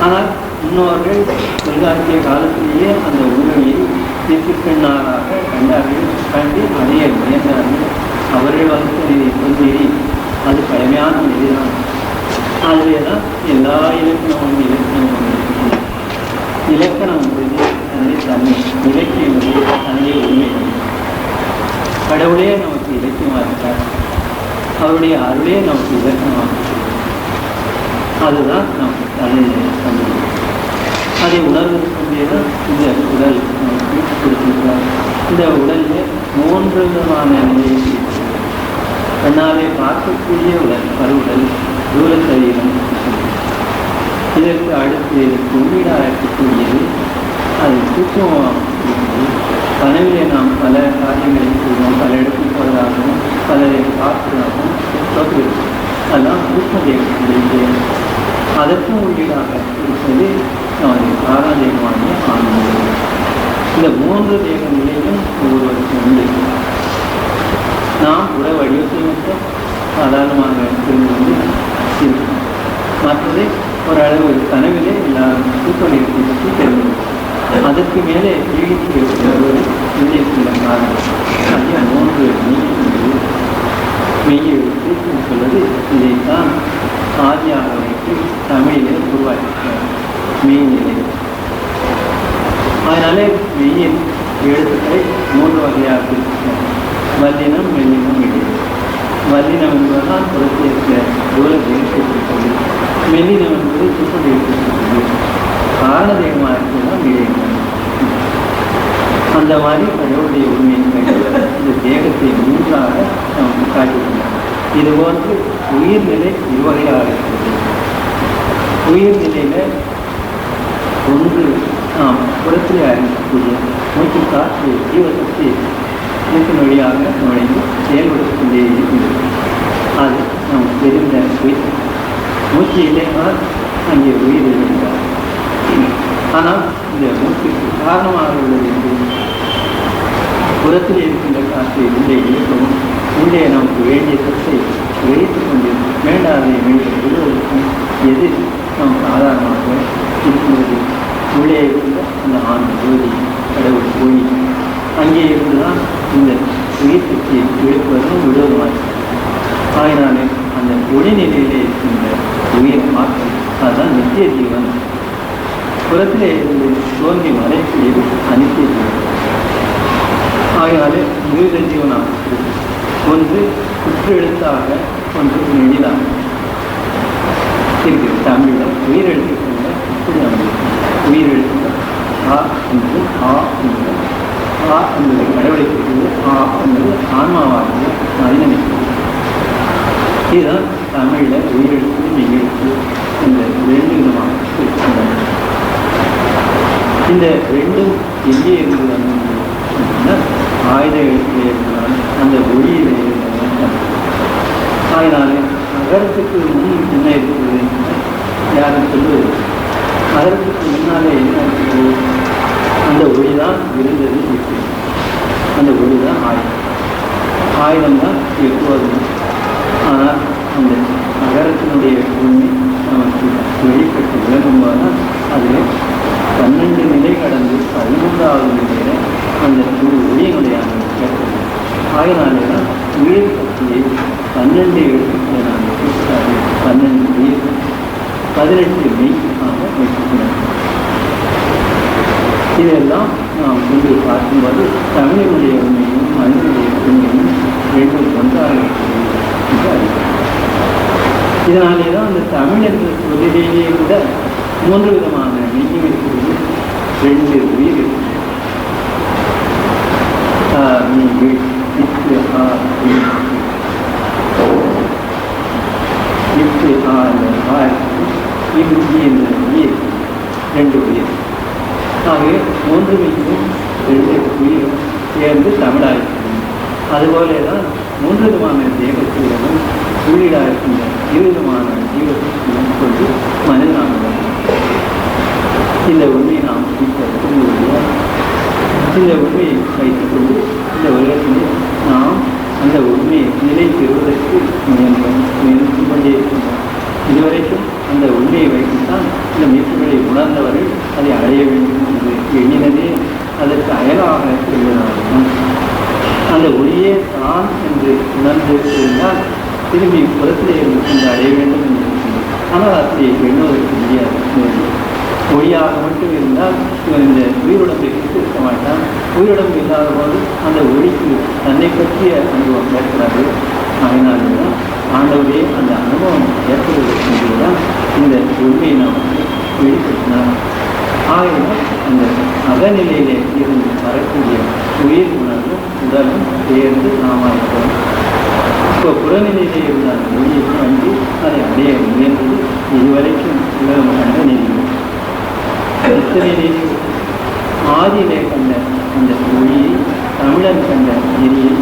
[SPEAKER 2] ஆனால் முன்னோர்கள் தொல்காப்பிய காலத்திலேயே அந்த உள்ளொழியை திருப்பெண்ணாராக கண்டார்கள், கண்டு அடைய முயன்றார்கள். அவர்கள் வகுத்தறிவை கொண்டேறி அது பழமையான நிலைதான். அதிலே தான் எல்லா இலக்கணமும் இருக்கின்றன. இலக்கணம் என்பது தன்னை தன்மை, இலக்கியம் என்பது தன்னை உண்மை. கடவுளே நமக்கு இலக்கியமாக இருக்கிறார், அவருடைய அருளே நமக்கு இலக்கணமாக இருக்கிறது. அதுதான் நமக்கு தன்னை தன்மை. அதை உணர்வதற்குள்ளே தான் இந்த உடல் நமக்கு கொடுத்திருக்கிறார். இந்த உடலில் 3 விதமான நிலையை இருக்கிறது. கண்ணாலே பார்க்கக்கூடிய உடல் கருவுடல், தூர சரீரம். இதற்கு அடுத்து இதற்கு உள்ளீடாக இருக்கக்கூடியது அது சூட்சமாக இருக்கிறது. கனவிலே நாம் பல காரியங்களை செய்வோம், பல இடத்தில் போவதாகவும் பலரை பார்ப்பதாகவும் தோற்றுகிறது. அதெல்லாம் சூட்ச தேவத்திலேயே அதற்கும் உள்ளீடாக இருப்பது நமது ஆராதேகமான ஆன்மீகம். இந்த 3 தேக நிலையும் ஒவ்வொருவருக்கும் உண்டு. நாம் உட வடிவத்தை மட்டும் சாதாரணமாக தெரிந்து இருக்கும். மற்றதை ஓரளவு கனவிலே எல்லாரும் சூப்பநிறுத்தி பற்றி தெரிந்து அதற்கு மேலே ஈழ்ச்சி வருவது இந்திய காரணம். ஆகிய 3 மெய்யை எழுத்து சொல்வது இதைத்தான் ஆதியாக வைத்து தமிழிலே உருவாக்கியிருக்கிறார் மெய்நிலை. அதனாலே மெய்யின் எழுத்துக்களை 3 வகையாக இருக்கிறார். வல்லினம், மெல்லினம், இடையினம். வல்லினம் என்பதுதான் புறத்தில் இருக்கிற தூரத்தை இருக்கிறது. மெல்லினம் என்பது சுப்படி இருக்கிறது. காரண தெய்வமாக இருக்கிறதான் இடையினம். அந்த மாதிரி கடவுளுடைய உண்மையை இந்த தேகத்தை 3ஆக நமக்கு காட்டியிருக்கிறார். இதுபோன்று உயிர்நிலை 2 வகையாக இருக்கிறது. உயிர்நிலையில் ஒன்று நாம் புறத்திலே அறிவிக்கக்கூடிய மூச்சு காற்று ஜீவசக்தி மூக்கின் வழியாக நுழைந்து செயல்படுத்திக் கொண்டே இருக்கின்றது. அது நாம் தெரிந்த உயிர். மூச்சு இல்லைனால் அங்கே உயிர் இருக்கிறார். ஆனால் இந்த மூச்சுக்கு காரணமாக உள்ளது என்று புறத்தில் இருக்கின்ற காற்றை உள்ளே இழுக்கவும் உள்ளே நமக்கு வேண்டிய சத்தை விளைத்துக் கொண்டு வேண்டாதை விடுவதற்கும் எது நமக்கு ஆதாரமாக இருக்கிறது. உள்ளே இருந்த அந்த ஆண் ஜோதி கடவுள் போய் அங்கே இருந்துதான் இந்த உயிர் சக்தியை இழுப்பதும் விடுவதுமாக. ஆயினாலே அந்த ஒளிநிலையிலே இருக்கின்ற உயிர் மாற்றம் அதுதான் நித்திய ஜீவன். புறத்திலே இருந்து தோன்றி மறைக்கூடியது அனித்திய ஜீவன். ஆகினாலே மிகுந்த ஜீவனாக ஒன்று குற்று எழுத்தாக, ஒன்று நெடிலாக இருக்கிறது. தமிழில் உயிர் எழுத்துக்கள் இப்படி அமைந்திருக்கிறது. உயிர் எழுத்துக்கள் ஆ என்பது ஆ என்பது ஆ என்பது கடவுளை குறிக்கிறது. ஆ என்பது ஆன்மாவாக மனிதனுக்கு. இதுதான் தமிழில் உயிரெழுத்து மெய்யெழுத்து இந்த 2 விதமாக இருக்கின்றன. இந்த 2ம் எங்கே இருந்து வந்தது அப்படின்னா ஆயுத எழுத்திலே இருந்தால் அந்த ஒளியிலே இருந்தால். அதனாலே நகரத்துக்கு முன் என்ன இருக்கிறது யாரும் சொல்வது. நகரத்துக்கு முன்னாலே என்ன இருக்கிறது? அந்த ஒளி தான் இருந்தது இருக்கிறது. அந்த ஒளி தான் ஆயுதம். ஆயுதம்தான் எப்போதும். ஆனால் அந்த நகரத்தினுடைய உண்மை நமக்கு வெளிப்பட்டு விளங்கும்போது தான் அதில் 12 நிலை கடந்து 13வது நிலையில அந்த ஒளியினுடைய கேட்கிறது. ஆகினாலே தான் உயிர் சக்தியை 12 எழுத்துக்களை நாம் பேசுகிறார்கள். 12 உயிர் 18 மெய்க்காக வைத்திருக்கிறோம். இதெல்லாம் நாம் கொண்டு பார்க்கும்போது தமிழினுடைய உண்மையும் மனிதனுடைய உண்மையும் 2 ஒன்றாக இருக்கிறது என்று அறிவிக்கிறோம். இதனாலே தான் அந்த தமிழ் என்ற சொல்லிலேயே கூட 3 விதமான மெய்யும் இருக்கிறது, 2 உயிர் இருக்கிறது. என்ற உயிர் 2 உயிர். ஆகவே 3 மெய்யும் 2 உயிரும் சேர்ந்து தமிழாயிருக்கிறது. அதுபோலே தான் 3 விதமான தேகத்திலும் உள்ளீடாக இருக்கின்ற 2 விதமான ஜீவசக்தியும் கொண்டு மனிதனாக இந்த உண்மையை நாம் புரிந்துகொள்வோம். இந்த உண்மையை வைத்துக்கொண்டு இந்த உலகத்திலே நாம் அந்த உண்மையை நிலை பெறுவதற்கு முயன்று கொண்டே இருக்கின்றோம். இதுவரைக்கும் அந்த உண்மையை வைத்துத்தான் இந்த மீட்புகளை உணர்ந்தவர்கள் அதை அடைய வேண்டும் என்று எண்ணினதே அதற்கு அயலாக இருந்ததாகும். அந்த ஒளியே தான் என்று உணர்ந்து இருந்தால் திரும்பி புறத்திலே இருந்து கொண்டு அடைய வேண்டும் என்று இருக்கிறது. ஆனால் அப்படி எண்ணுவதற்கு முடியாது. ஒளியாக மட்டும் இருந்தால் இவன் இந்த உயிருடம்பை இருக்க மாட்டான். உயிருடம்பு இல்லாத போது அந்த ஒளிக்கு தன்னை பற்றிய அனுபவம் ஏற்படாது. அதனால்தான் ஆண்டவரே அந்த அனுபவம் ஏற்படுவதற்கு தான் இந்த உண்மையை நாம் வெளிப்படுத்தினார். ஆகையினால் அந்த அகநிலையிலே இருந்து வரக்கூடிய உயிர் உணர்வும் உடலும் சேர்ந்து நாம இருக்கிறோம். இப்போ புறநிலையிலே இருந்த அந்த ஒளியை கண்டு அதை அடைய முயன்றது இதுவரைக்கும் உலகம் கண்ட நெறிகள். எத்தனை நெறிகள் ஆதியிலே கண்ட அந்த ஒளியை தமிழன் கண்ட நெறியை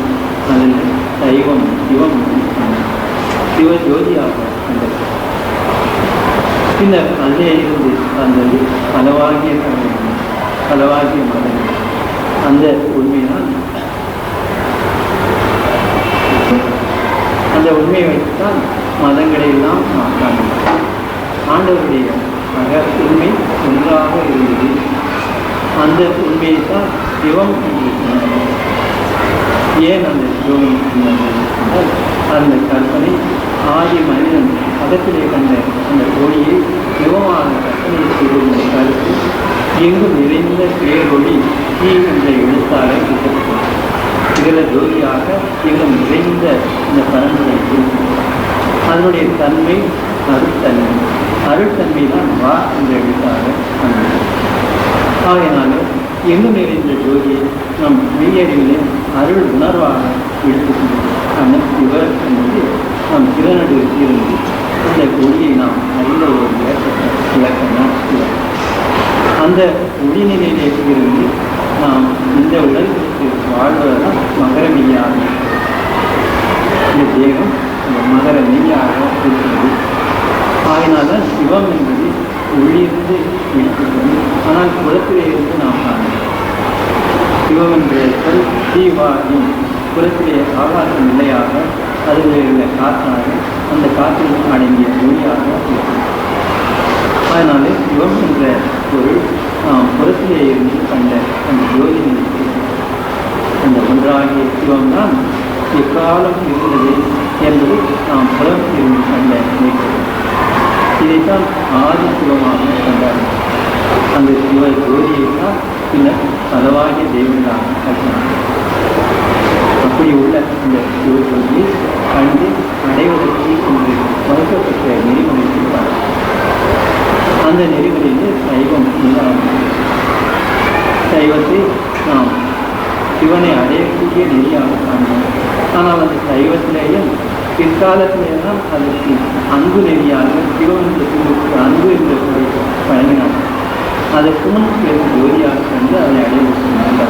[SPEAKER 2] அதில் சைவம் சிவம் சிவஜோதியாக கண்டது. பின்னர் அதிலே இருந்து வந்தது பலவாகிய தமிழ் பலவாகிய மதங்கள். அந்த உண்மைதான் அந்த உண்மையை வைத்துத்தான் மதங்களை எல்லாம் நாம் காண்கிறோம். ஆண்டவருடைய உண்மை ஒன்றாக இருந்தது. அந்த உண்மையைத்தான் சிவம் என்று சொன்னார்கள். ஏன் அந்த சிவம் என்றால் அந்த கற்பனை ஆதி மனிதன் பதத்திலே கண்ட அந்த ஒளியை சிவமாக கற்பனை செய்த கருத்து எங்கும் நிறைந்த பேரொளி தீ என்ற எழுத்தாக இருக்கப்பட்டது. இதில் ஜோதியாக எங்கும் நிறைந்த இந்த பரம்பரை அதனுடைய தன்மை அருட்தன்மை. அருட்தன்மை தான் வா என்ற எழுத்தாக வந்தது. ஆகையினால எங்கும் நிறைந்த ஜோதியை நம் மெய்யறிவிலே அருள் உணர்வாக எடுத்துக்கொண்டோம். ஆனால் இவர் என்பது நம் திறனடு இருந்து இந்த ஒளியை நாம் அறிந்த ஒரு இலக்கணம். அந்த ஒளிநிலையிலே இருந்து நாம் இந்த உலகத்திற்கு வாழ்வதுதான் மகர மெய்யாக. இந்த தேகம் இந்த மகர மெய்யாக இருக்கிறது. ஆகினால்தான் சிவம் என்பது ஒளியிருந்து எடுத்துக்கொண்டு ஆனால் புறத்திலே இருந்து நாம் காணலாம். சிவம் என்ற சொல் தீவாயும் புறத்திலே ஆகாசம் நிலையாக அதில் உள்ள காற்றாக அந்த காற்றில் அடங்கிய ஒளியாக இருக்கிறது. அதனாலே சிவம் என்ற பொருள் நாம் புறத்திலே இருந்து கண்ட அந்த ஜோதி நிலைக்கு அந்த ஒன்றாகிய சிவம்தான் எக்காலம் இருந்தது என்பது நாம் புறத்தில் இருந்து கண்ட நினைக்கிறோம். இதைத்தான் ஆதி சிவமாக கொண்டாடும். அந்த சிவ ஜோதியைத்தான் பின்னர் பலவாகிய தெய்வங்களாக கட்டினார். அப்படி உள்ள இந்த சிவஜோதியை கண்டு அடைவதற்கு இன்று வகுக்கப்பட்ட நெறிமுறை இருப்பார். அந்த நெறிமுறையிலே சைவம் இல்லாமல் சைவத்தை நாம் சிவனை அடையக்கூடிய நெறியாக காண்கிறோம். ஆனால் அந்த சைவத்திலேயும் பிற்காலத்திலேதான் அதற்கு அன்பு நெறியாக சிவம் என்ற சொல்லுக்கு அன்பு என்ற சொல்லை வழங்கினார். அதற்கு முன் பெரும் ஜோதியாக கண்டு அதை அடையவில்லை.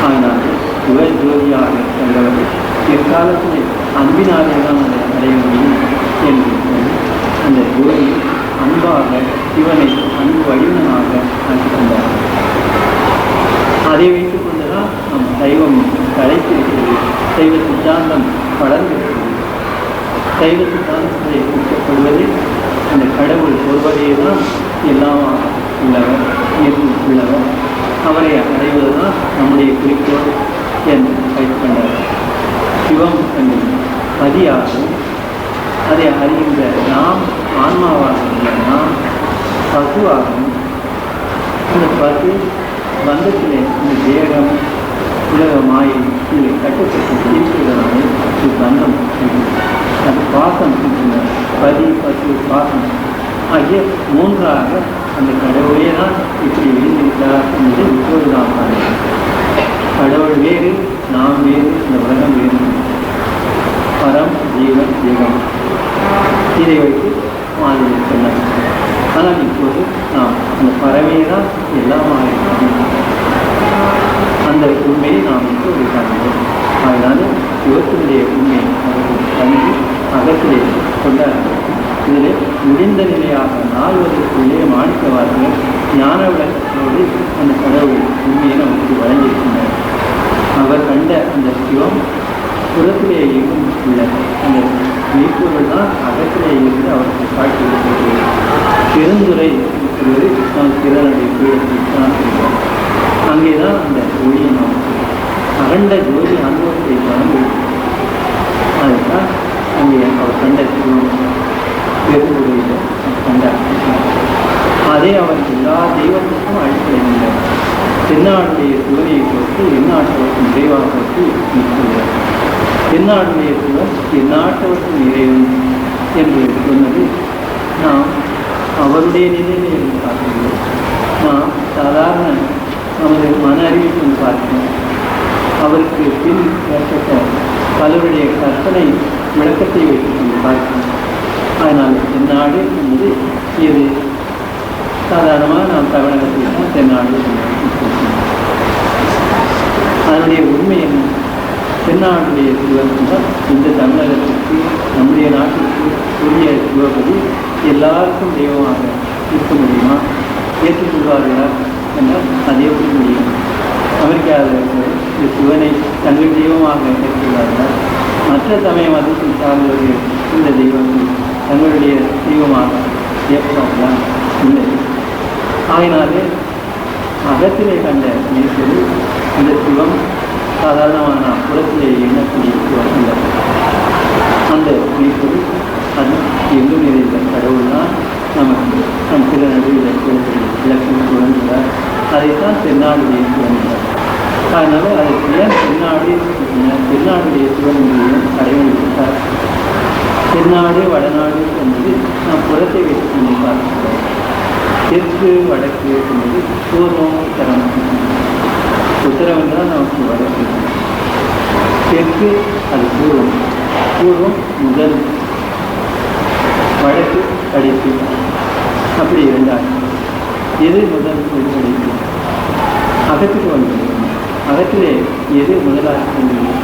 [SPEAKER 2] ஆனால் சிவ ஜோதியாக கண்டவர்கள் பிற்காலத்திலே அன்பினாலே தான் அதை அடைய முடியும் என்று அந்த ஜோதி அன்பாக சிவனை அன்பு வடிவனாக ஆக்கி கொண்டார். அதை வைத்துக் கொண்டுதான் நம் சைவம் தலைத்திருக்கிறது. சைவ சித்தாந்தம் வளர்ந்திருக்கிறது. சைவ சித்தாந்தத்தை குறிக்கப்படுவது அந்த கடவுள் ஒருவரே தான் எல்லாமாக உள்ளவர், உள்ளவர், அவரை அடைவதுதான் நம்முடைய குறிக்கோள் என்று வைத்துக் கொண்டார். சிவம் என்பது பதியாகவும் அதை அறிகின்ற நாம் ஆன்மாவாக உள்ள நாம் பசுவாகவும் அந்த பசு பந்தத்திலே இந்த தேகம் உலக மாயை இதை கட்டுப்பட்டு இருக்கிறதாலே இது பந்தம் அது பாசம் இருக்கின்றது. பதி பசு பாசம் ஆகிய மூன்றாக அந்த கடவுளே தான் இப்படி எழுந்திருக்கிறார் என்று இப்போது நாம் காண்கிறோம். கடவுள் வேறு, நாம் வேறு, இந்த உலகம் வேறு. பரம் ஜீவன் தேகம் இதை வைத்து மாதிரி சொன்னார். ஆனால் இப்போது நாம் அந்த பறவையை தான் எல்லாமாக இருக்கிறோம். அந்த உண்மையை நாம் இப்போது காண்கிறோம். அதனால சிவத்தினுடைய உண்மையை அவர்கள் கண்டு அகத்திலே கொண்டார்கள். இதில் முடிந்த நிலையாக 4 மாணிக்கவார்கள் ஞான விளக்கத்தோடு அந்த கடவுள் உண்மையை நமக்கு வழங்கியிருக்கின்றார். அவர் கண்ட அந்த சிவம் புறத்திலே எங்கும் உள்ள அந்த மெய்ப்பொருள் தான் அகத்திலே இருந்து அவருக்கு காட்சி கொடுக்கிறது. பெருந்துறை இருக்கிறது நாம் திறனுடைய பீடத்தில் தான் இருக்கிறோம். அங்கேதான் அந்த ஒளியை நாம் அகண்ட ஜோதி அனுபவத்தை வழங்குகிறது. அதுதான் அங்கே அவர் கண்ட சிவம் பெருந்துறையில் கண்டார். அதே அவர் எல்லா தெய்வத்துக்கும் அடிப்படையில்லை. தென்னாடுடைய சிவனையை பொறுத்து எந்நாட்டவர்க்கும் நிறைவாக பற்றி நிற்கிறார். தென்னாடுடைய சிவன் எந்நாட்டவர்க்கும் இறைவன் என்று சொன்னது நாம் அவருடைய நிலையிலே இருந்து பார்க்கிறோம். நாம் சாதாரண நமது மன அறிவில் கொண்டு பார்க்கிறோம். அவருக்கு பின் ஏற்பட்ட பலருடைய கற்பனை விளக்கத்தை வைத்துக் கொண்டு பார்க்கிறோம். அதனால் தென்னாடு என்பது இது சாதாரணமாக நாம் தமிழகத்தில் தான் தென்னாடு அதனுடைய உண்மை என்ன? தென்னாடுடைய சிவன் என்றால் இந்த தமிழகத்திற்கு நம்முடைய நாட்டிற்கு உரிய சிவபதி எல்லாருக்கும் தெய்வமாக இருக்க முடியுமா? ஏற்றுக்கொள்வார்களா என்றால் அது எப்படி முடியும்? அமெரிக்காவில் இந்த சிவனை தங்கள் தெய்வமாக ஏற்றுக்கொள்வார்களா? மற்ற சமய மதத்தில் சார்ந்தவர்கள் இந்த தெய்வத்தை தங்களுடைய தெய்வமாக ஏற்பார்களா? இல்லை. ஆகினாலே அகத்திலே கண்ட மெய்ப்பொருள் இந்த சிவம் சாதாரணமான புறத்திலே எண்ணக்கூடிய சிவம் அல்ல. அந்த மெய்ப்பொருள் அது எங்கும் நிறைந்த கடவுள் தான் நமக்கு நம் சில நடுவில் விளக்கம் சொல்கிறார். அதைத்தான் தென்னாடுடைய சிவன் என்றார். அதனால அதற்கு ஏன் தென்னாடுடைய சிவன் என்று அடையாளம் தென்னாடு வடநாடு என்பது நாம் புறத்தை வைத்துக் கொண்டு பார்க்கிறோம். தெற்கு வடக்கு என்பது பூர்வம் உத்தரம். உத்தரம் என்றால் நமக்கு வடக்கு, தெற்கு அது பூர்வம். பூர்வம் முதல், வடக்கு கடைசி, அப்படி இருந்தால் எது முதல் எது கடைசி? அகத்துக்கு வந்தது. அகத்திலே எது முதலாக தோன்றியது?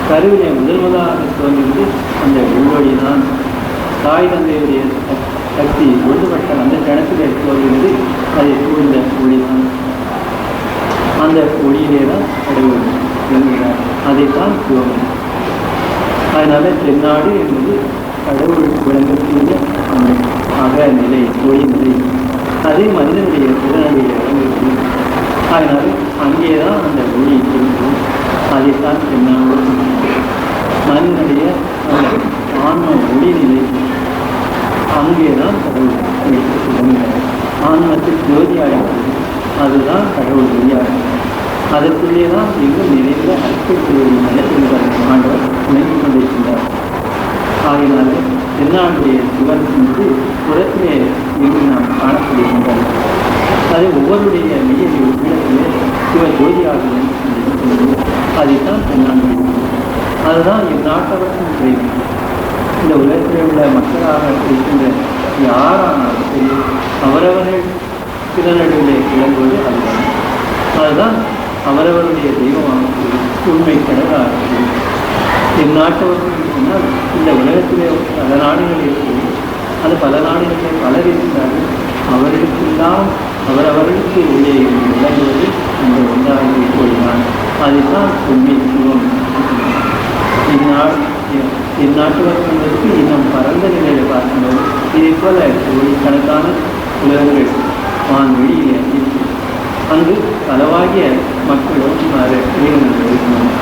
[SPEAKER 2] கருவிலே முதலாக தோன்றியது அந்த உள்வழி தான். தாய் தந்தையுடைய சக்தி ஒன்றுபட்ட அந்த கணத்திலே தோன்றியது அதை சூழ்ந்த ஒளிதான். அந்த ஒளியிலே தான் கடவுள் விளங்குகிறார். அதைத்தான் சிவம். அதனால தென்னாடு என்பது கடவுள் விளங்கக்கூடிய அந்த அகநிலை, ஒளிநிலை. அதே மனிதனுடைய திறனுடைய விளங்குகிறது. அதனால அங்கேதான் அந்த ஒளி இருக்கும். அதைத்தான் தென்னாடு. மனிதனுடைய அந்த ஆன்ம ஒளிநிலை அங்கேதான் கடவுள் விளங்குகிறார். ஆன்மத்தில் ஜோதியாகிறது. அதுதான் கடவுள் ஒளியாகிறது. அதற்குள்ளே தான் எங்கும் நிறைந்த அற்புதத்தை நடத்துகிறார் ஆண்டவர் விளங்கிக் கொண்டிருக்கின்றார். ஆகினாலே தென்னாடுடைய சிவன் என்று புறத்திலே இங்கு நாம் காணப்படுகின்றோம். அது ஒவ்வொருடைய மெய்யறிவு இடத்திலே சிவ ஜோதியாக அதைத்தான் தென்னாடு. அதுதான் இந்நாட்டவர்க்கும் தெரியும். இந்த உலகத்தில் உள்ள மக்களாக இருக்கின்ற யாரானாலும் சரி அவரவர்கள் திறனடிலே விளங்குவது அதுதான். அதுதான் அவரவருடைய தெய்வமாக உண்மை கடவுளாக இந்நாட்டவர்கள் சொன்னால் இந்த உலகத்திலே பல நாடுகள் இருக்கிறது. அது பல நாடுகளிலே பலர் இருக்கிறார்கள். அவர்களுக்கெல்லாம் அவரவர்களுக்கு உள்ளே விளங்குவது அந்த ஒன்றாக கூறினான். அதுதான் உண்மை சிவம். இந்நாட்டவர்கள் என்பதற்கு இன்னும் பரந்த நிலையில் பார்க்கும்போது இதே போல கணக்கான உலகங்கள் வான்வெளியிலே இருக்கிறது. அங்கு பலவாகிய மக்களும் உயிரினங்கள் இருக்கிறார்.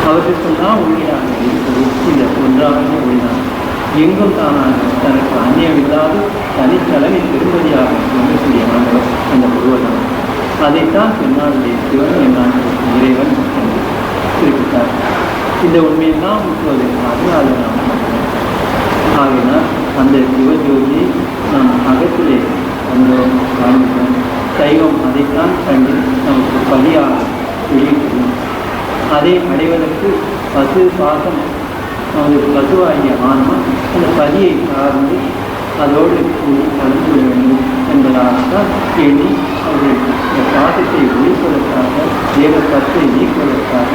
[SPEAKER 2] அவர்களுக்கெல்லாம் உண்மையாக இருப்பது இந்த ஒன்றாக ஒளிதான். எங்கும் தானாக தனக்கு அந்நியமில்லாது தனித்தளவை திரும்பதியாக சொல்லக்கூடிய ஆண்டவர் அந்த உருவதான். அதைத்தான் தென்னாடுடைய சிவன் என்னான் இறைவன் என்று குறிப்பிட்டார். இந்த உண்மையெல்லாம் இப்போது அதனால நாம் பார்க்கிறோம். ஆகினால் அந்த சிவஜோதியை நாம் அகத்திலே வந்தோம் காண்கிறோம். சைவம் அதைத்தான் கண்டு நமக்கு பதியாக வெளியிட்டோம். அதை அடைவதற்கு பசு பாசம் நமது பசுவாகிய ஆன்மா அந்த பதியை சார்ந்து அதோடு கலந்து கொள்ள வேண்டும் என்பதாகத்தான் எண்ணி அவர்கள் இந்த பாசத்தை ஒழிப்பதற்காக தேவப்பத்தை நீக்குவதற்காக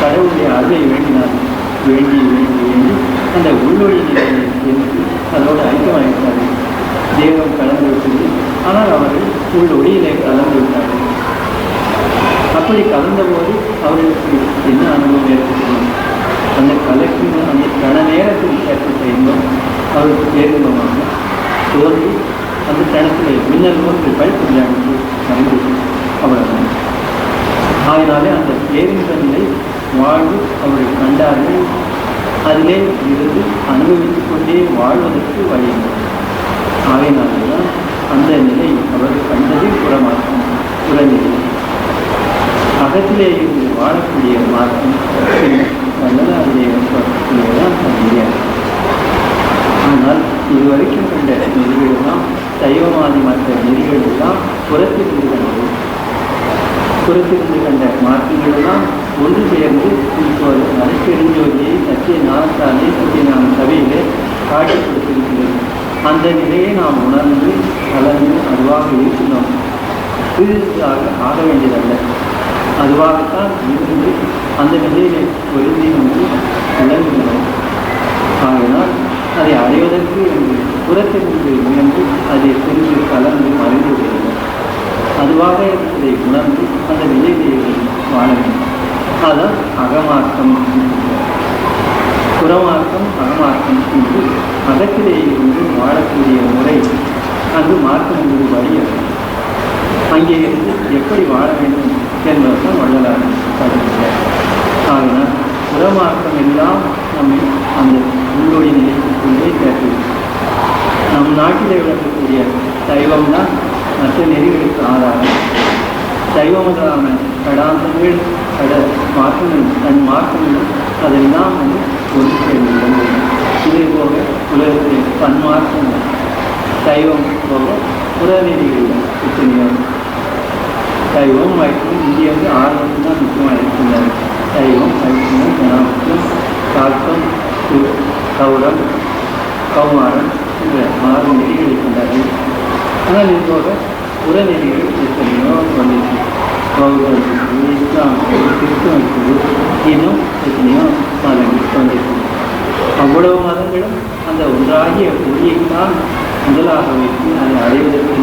[SPEAKER 2] கடவுளுடைய அருளை வேண்டினார்கள். வேண்டி அந்த உள்வழி நிலையை என்று அதோடு ஐக்கியமாயிருக்கிறார்கள். தேவம் கலந்து விட்டது. ஆனால் அவர்கள் உள் ஒளியிலே அந்த கணத்தில் மின்னல் போன்று பழுப்பு அடித்து மறைந்து அவ்வளவுதான். அதனாலே அந்த பேரின்ப நிலை வாழ்வு அவர்கள் கண்டார்கள். அதிலே இருந்து அனுபவித்துக் கொண்டே வாழ்வதற்கு வழியில்லை. ஆகையினால்தான் அந்த நிலை அவர்கள் கண்டது புறமாற்றம், புறநிலை. அகத்திலே இருந்து வாழக்கூடிய மாற்றம் வல்லதாரிலேதான் முடியாது. ஆனால் இதுவரைக்கும் கண்ட நெறிகளெல்லாம் சைவமாதி மற்ற நெறிகளெல்லாம் புறத்திலிருந்து கண்டது. புறத்திலிருந்து கண்ட மாற்றங்களெல்லாம் ஒன்று சேர்ந்து இப்போது அரைப்பெருஞ்சோதியை சத்திய ஞானத்தாலே சத்திய ஞான சபையிலே காட்சி கொடுத்திருக்கிறது. அந்த நிலையை நாம் உணர்ந்து கலந்து அதுவாக இருக்கிறோம். புதிதாக ஆக வேண்டியதல்ல, அதுவாகத்தான் இருந்து அந்த நிலையிலே பொருந்தி வந்து விளங்குகிறோம். ஆகையினால் அதை அடைவதற்கு என்று புறத்திலிருந்து முயன்று அதை பிரிந்து கலந்து மறைந்து விடுகிறது. அதுவாக இதை உணர்ந்து அந்த நிலையிலே வாழ வேண்டும். அதுதான் அகமார்க்கம். புறமார்க்கம் அகமார்க்கம் என்று அகத்திலே இருந்து வாழக்கூடிய முறை அங்கு மார்க்கம் என்பது வழியது. அங்கே இருந்து எப்படி வாழ வேண்டும் என்பதுதான் வள்ளலார் சொல்கிறார். ஆகினால் புறமார்க்கம் எல்லாம் நம்மை அந்த உங்களுடைய நிலைக்குள்ளே சேர்த்து நம் நாட்டிலே விளக்கக்கூடிய சைவம் தான் மற்ற நெறிகளுக்கு ஆதாரம். சைவமுதான கடாந்தங்கள் மாற்றங்கள் தன் மாற்றங்கள் அதெல்லாம் வந்து ஒன்று சேர்ந்து இதே போக உலகத்தில் பன்மாற்றங்கள் சைவம் போக புறநெறிகள் எத்தனையோ. சைவம் வைக்கும் இந்திய வந்து 6 தான் முக்கியமாக இருக்கின்றன. சைவம் வைக்கும் ஜனாபத்தியம் சாத்தம் கௌரம் கௌமாரம் என்ற 6 நெறிகள் இருக்கின்றார்கள். ஆனால் இது போக புறநெறிகள் எத்தனையோ வந்துச்சு. பௌத்தம் இஸ்லாம் கிறிஸ்துவம் இன்னும் எத்தனையோ மதங்கள் வந்துச்சு. அவ்வளவு மதங்களும் அந்த ஒன்றாகிய ஒளியைத்தான் முதலாக வைத்து அதை அடைவதற்கு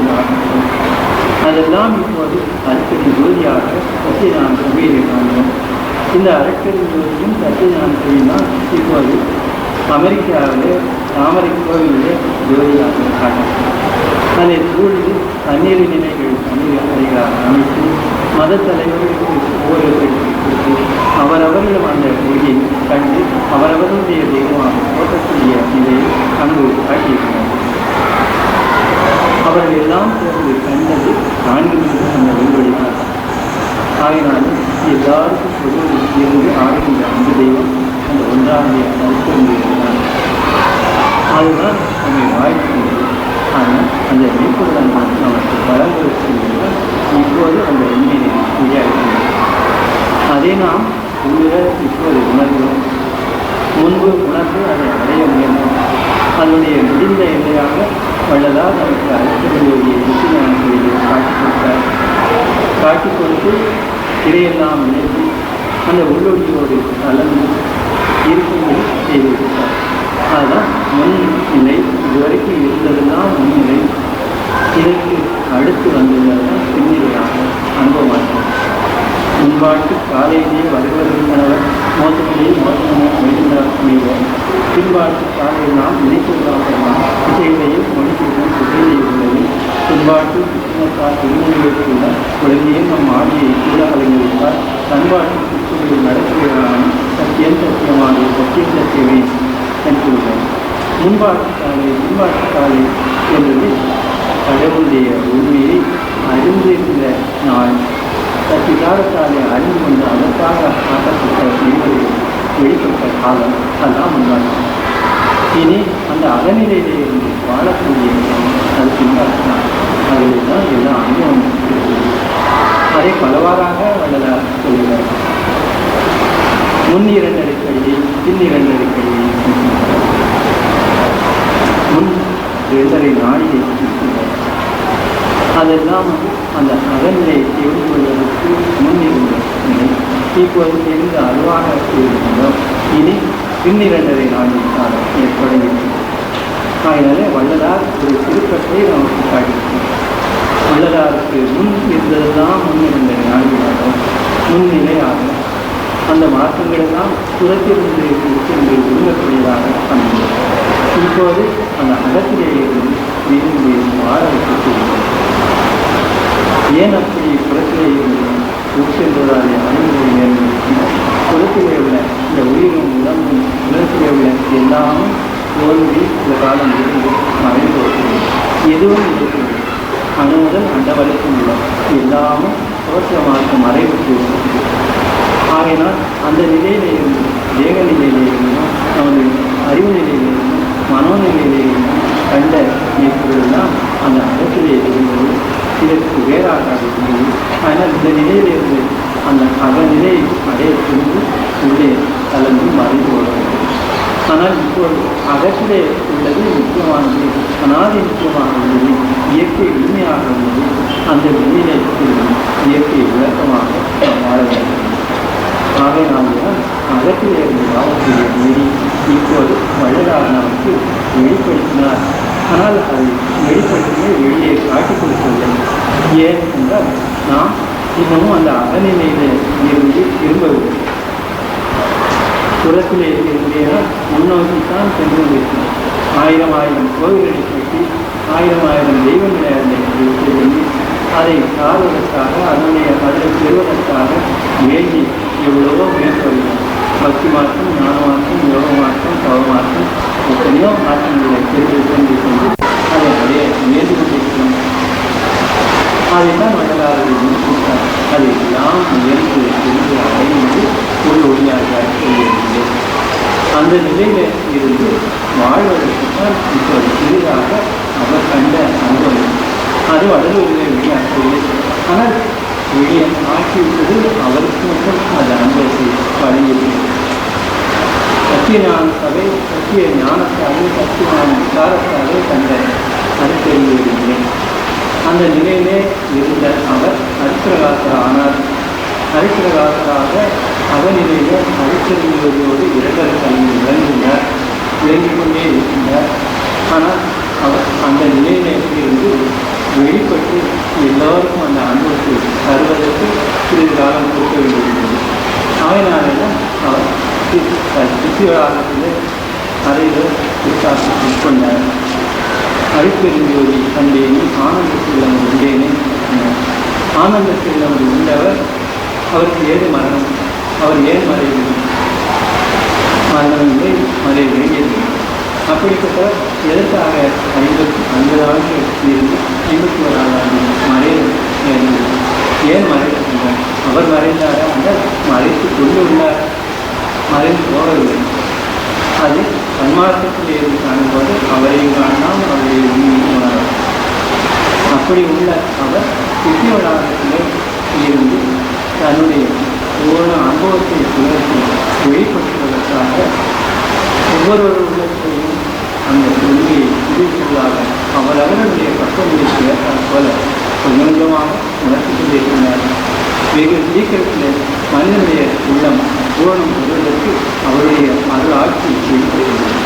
[SPEAKER 2] அதெல்லாம் இப்போது அருட்பெரும் ஜோதியாக சத்தியஞான சபையிலே காண்கிறோம். இந்த அருட்பெரும் ஜோதியும் சத்தியஞான சபையினால் இப்போது அமெரிக்காவிலே தாமரை கோவிலே ஜோதியாக காட்டுகிறோம். அதை சூழ்ந்து தண்ணீர் நிலைகள் தண்ணீர் அறைகளாக அமைத்து மத தலைவர்களுக்கு ஒவ்வொருவர்களுக்கு கொடுத்து அவரவர்களும் அந்த ஒளியை கண்டு அவரவர்களுடைய தெய்வமாக போற்றக்கூடிய நிலையை அங்கு காட்டியிருக்கிறார்கள். அவர்கள் எல்லாம் சேர்ந்து கண்டது 4 அந்த ஒளிவழிதான். ஆகினாலும் எல்லாருக்கும் பொது இருந்து ஆடுகின்ற அந்த தெய்வம் அந்த ஒன்றாகிய கருத்து அதுதான் நம்மை வாழ்க்கையில். ஆனால் அந்த வெளிப்பொருள் நமக்கு பரம்பரை இப்போது அந்த உண்மையை உருவாகிறது. அதை நாம் இப்போது உணர்கிறோம். முன்பு உணர்ந்து அதை அடைய முயன்றோம். அதனுடைய முடிந்த எல்லையாக வள்ளலார் நமக்கு அழைக்கக்கூடிய சத்தியஞானத்திலே காட்சி கொடுத்தார். காட்சி கொடுத்து இதையெல்லாம் நினைத்து அந்த உள்ளொழியோடு கலந்து இருக்கும்படி செய்து கொடுத்தார். அதுதான் முன்னிலை. இதுவரைக்கும் இருந்ததுதான் முன்னிலை. இதற்கு அடுத்து வந்ததுதான் பின்னிலையாக அனுபவமாகும். முன்பாட்டு காலையிலேயே வருவதற்கானவர் மோசமையை மோசமாக பின்பாட்டு காலையில் நாம் நினைப்பதற்காக இசைகளையும் மொழிகளும் இசையிலே உள்ளது. பின்பாட்டு சின்னத்தால் திருமணிகளுக்குள்ள உலகையும் நம் ஆடியை கூட அலைந்திருந்தால் தன்பாட்டு சுற்றுகளில் நடத்துகிறான சத்தியம் சத்தியமாக சத்தியம் சத்தியமே என்று முன்பாட்டு காலை பின்பாட்டு காலை என்பது கடவுளுடைய உண்மையை அறிந்திருந்த நாள். சத்திகாரத்தாலே அறிந்து கொண்டு அதற்காக ஆக்கப்பட்ட நிலைகளில் வெளிப்பட்ட காலம் அதுதான் முன்பாட்டு. இனி அந்த அகநிலையிலே இருந்து வாழக்கூடிய அது பின்பாட்டு அதில் தான் எல்லா அனுபவம் இருக்கிறது. அதை பலவாறாக வள்ளலார் சொல்கிறார். முன் 2 அடிப்படையில் பின் 2 அடிப்படையில் முன் 2.5 நாளிகை இருக்கிறார். அதெல்லாம் அந்த அகநிலையை தெரிந்து கொள்வதற்கு முன்னிருந்த நிலை இப்போது தெரிந்து அதுவாக இருக்கின்றோம். இனி பின் 2.5 நாளில் காலம் ஏற்பட இருக்கிறது. அதனால வள்ளலார் ஒரு திருப்பத்தை நமக்கு காட்டுகிறோம். வள்ளலாருக்கு முன் இருந்ததெல்லாம் முன் 2.5 நாளிகளாக முன்னிலையாக அந்த மாற்றங்களெல்லாம் புறத்திலிருந்து விரும்பக்கூடியதாக அமைந்தது. இப்போது அந்த அகத்திலேயே விரும்பி வாழ ஏன் அப்படி புறத்திலே இருந்தோம் உச்சென்றதாலே அறிவுரை ஏற்படுத்தினார். புறத்திலே உள்ள இந்த உயிரும் உடம்பும் உலகத்திலே உள்ள எல்லாமும் தோன்றி சில காலம் இருந்து மறைந்து வருகிறது. எதுவும் இருக்கிறது. அணு முதல் அந்த வரைக்கும் உள்ள எல்லாமும் தோற்றமாக மறைவுக்கு இருக்கிறது. ஆகையினால் அந்த நிலையிலே இருந்து தேக நிலையிலே இருந்தும் நமது அறிவு நிலையிலே இருந்தும் மனோநிலையிலே இருந்தும் கண்ட இப்பொழுதுதான் அந்த அகத்திலே இருந்தது இதற்கு வேறாக இருந்தது. ஆனால் இந்த நிலையிலிருந்து அந்த அகநிலையை அடைய புரிந்து உள்ளே கலந்து மறைந்து வருகிறது. ஆனால் இப்போது அகத்திலே உள்ளது முக்கியமானது, அனாதி முக்கியமாக உள்ளது, இயற்கை உண்மையாக உள்ளது. அந்த நிலையிலே இயற்கை விளக்கமாக வாழ வேண்டும். ஆகையினால்தான் அகத்திலே இருந்து வாழக்கூடிய நெறி இப்போது வள்ளலார் நமக்கு வெளிப்படுத்தினார். ஆனால் அதை வெளிப்படுத்தியே வெளியே காட்டிக் கொடுக்கவில்லை. ஏன் என்றால் நாம் இன்னமும் அந்த அகநிலையிலே இருந்து திரும்பவில்லை. புறத்திலே இருந்தேனால் முன்னோக்கித்தான் சென்று கொண்டிருக்கிறோம். 1000 கோவில்களை கட்டி 1000 தெய்வங்களை எண்ணி அதை சார்வதற்காக அதை பெறுவதற்காக வேண்டி எவ்வளவோ மேற்கொள்கிறோம். பக்தி மாற்றம், ஞான மாற்றம், யோக மாற்றம், தவ மாற்றம், எத்தனையோ மாற்றங்களை சென்று அதை அடைய முயன்று கொண்டிருக்கிறோம். அதைத்தான் வள்ளலார்கள் முடித்தார். அதை எல்லாம் முயன்று சென்று அடைந்து ஒரு ஒளியாக சொல்லியிருந்தேன். அந்த நிலையில இருந்து வாழ்வதற்குத்தான் இப்போது சிறிதாக அவர் கண்ட அனுபவம். அது வடலூரிலே வெளியாகவில்லை. ஆனால் வெளியே ஆக்கிவிட்டது அவருக்கு மட்டும் அந்த அனுபவத்தை வழங்கியிருக்கிறது. சத்தியஞான சபை சத்திய ஞானத்தாலே சத்தியமான விசாரத்தாலே கண்ட அறிக்கை. அந்த நிலையிலே இருந்த அவர் அரிப்பிரகாசர் ஆனார். அரிப்பிரகாசராக அவநிலையிலே அரிச்செறியோடு இரண்டர் கல்வி விளங்கிக் கொண்டே இருக்கின்றார். ஆனால் அவர் அந்த நிலையிலே இருந்து வெளிப்பட்டு எல்லோருக்கும் அந்த அனுபவத்தை தருவதற்கு சிறிது காலம் கொடுக்க வேண்டியிருந்தது. ஆகையினால்தான் அவர் சித்திவராகத்திலே அறையில் விசாரத்தை கொண்டார். அரிப்பெருஞ்சோதி கண்டேனே ஆனந்தத்தில் நமது உண்டேனே. ஆனந்தத்தில் நமது உண்டவர் அவருக்கு ஏது மரணம்? அவர் ஏன் மறைவது? மரணமில்லை, மறைய வேண்டியது. அப்படிப்பட்டவர் எதற்காக 50 ஆண்டுகள் இருந்து 51 ஆண்டு மறைய நேர்ந்தது? ஏன் மறைந்தார்? அவர் மறைந்தாரா? அந்த மறைத்து கொண்டு உள்ளார், மறைந்து போகவில்லை. அது சன்மார்க்கத்தில் இருந்து காணும்போது அவரையும் காணலாம், அவரையும் உணரலாம். அப்படி உள்ள அவர் சித்திவளாகத்திலே இருந்து தன்னுடைய பூர்ண அனுபவத்தை புலர்த்தி வெளிப்படுத்துவதற்காக ஒவ்வொரு உள்ளத்தையும் அந்த கொள்கையை புதிதாக அவரவர்களுடைய பக்கங்களுக்கு ஏற்றால் போல கொஞ்சம் கொஞ்சமாக உணர்த்தி கொண்டிருக்கிறார். வெகு சீக்கிரத்தில் மனிதனுடைய உள்ளம் பூரணம் பெறுவதற்கு அவருடைய அருள் ஆட்சி வெளிப்படுகிறது.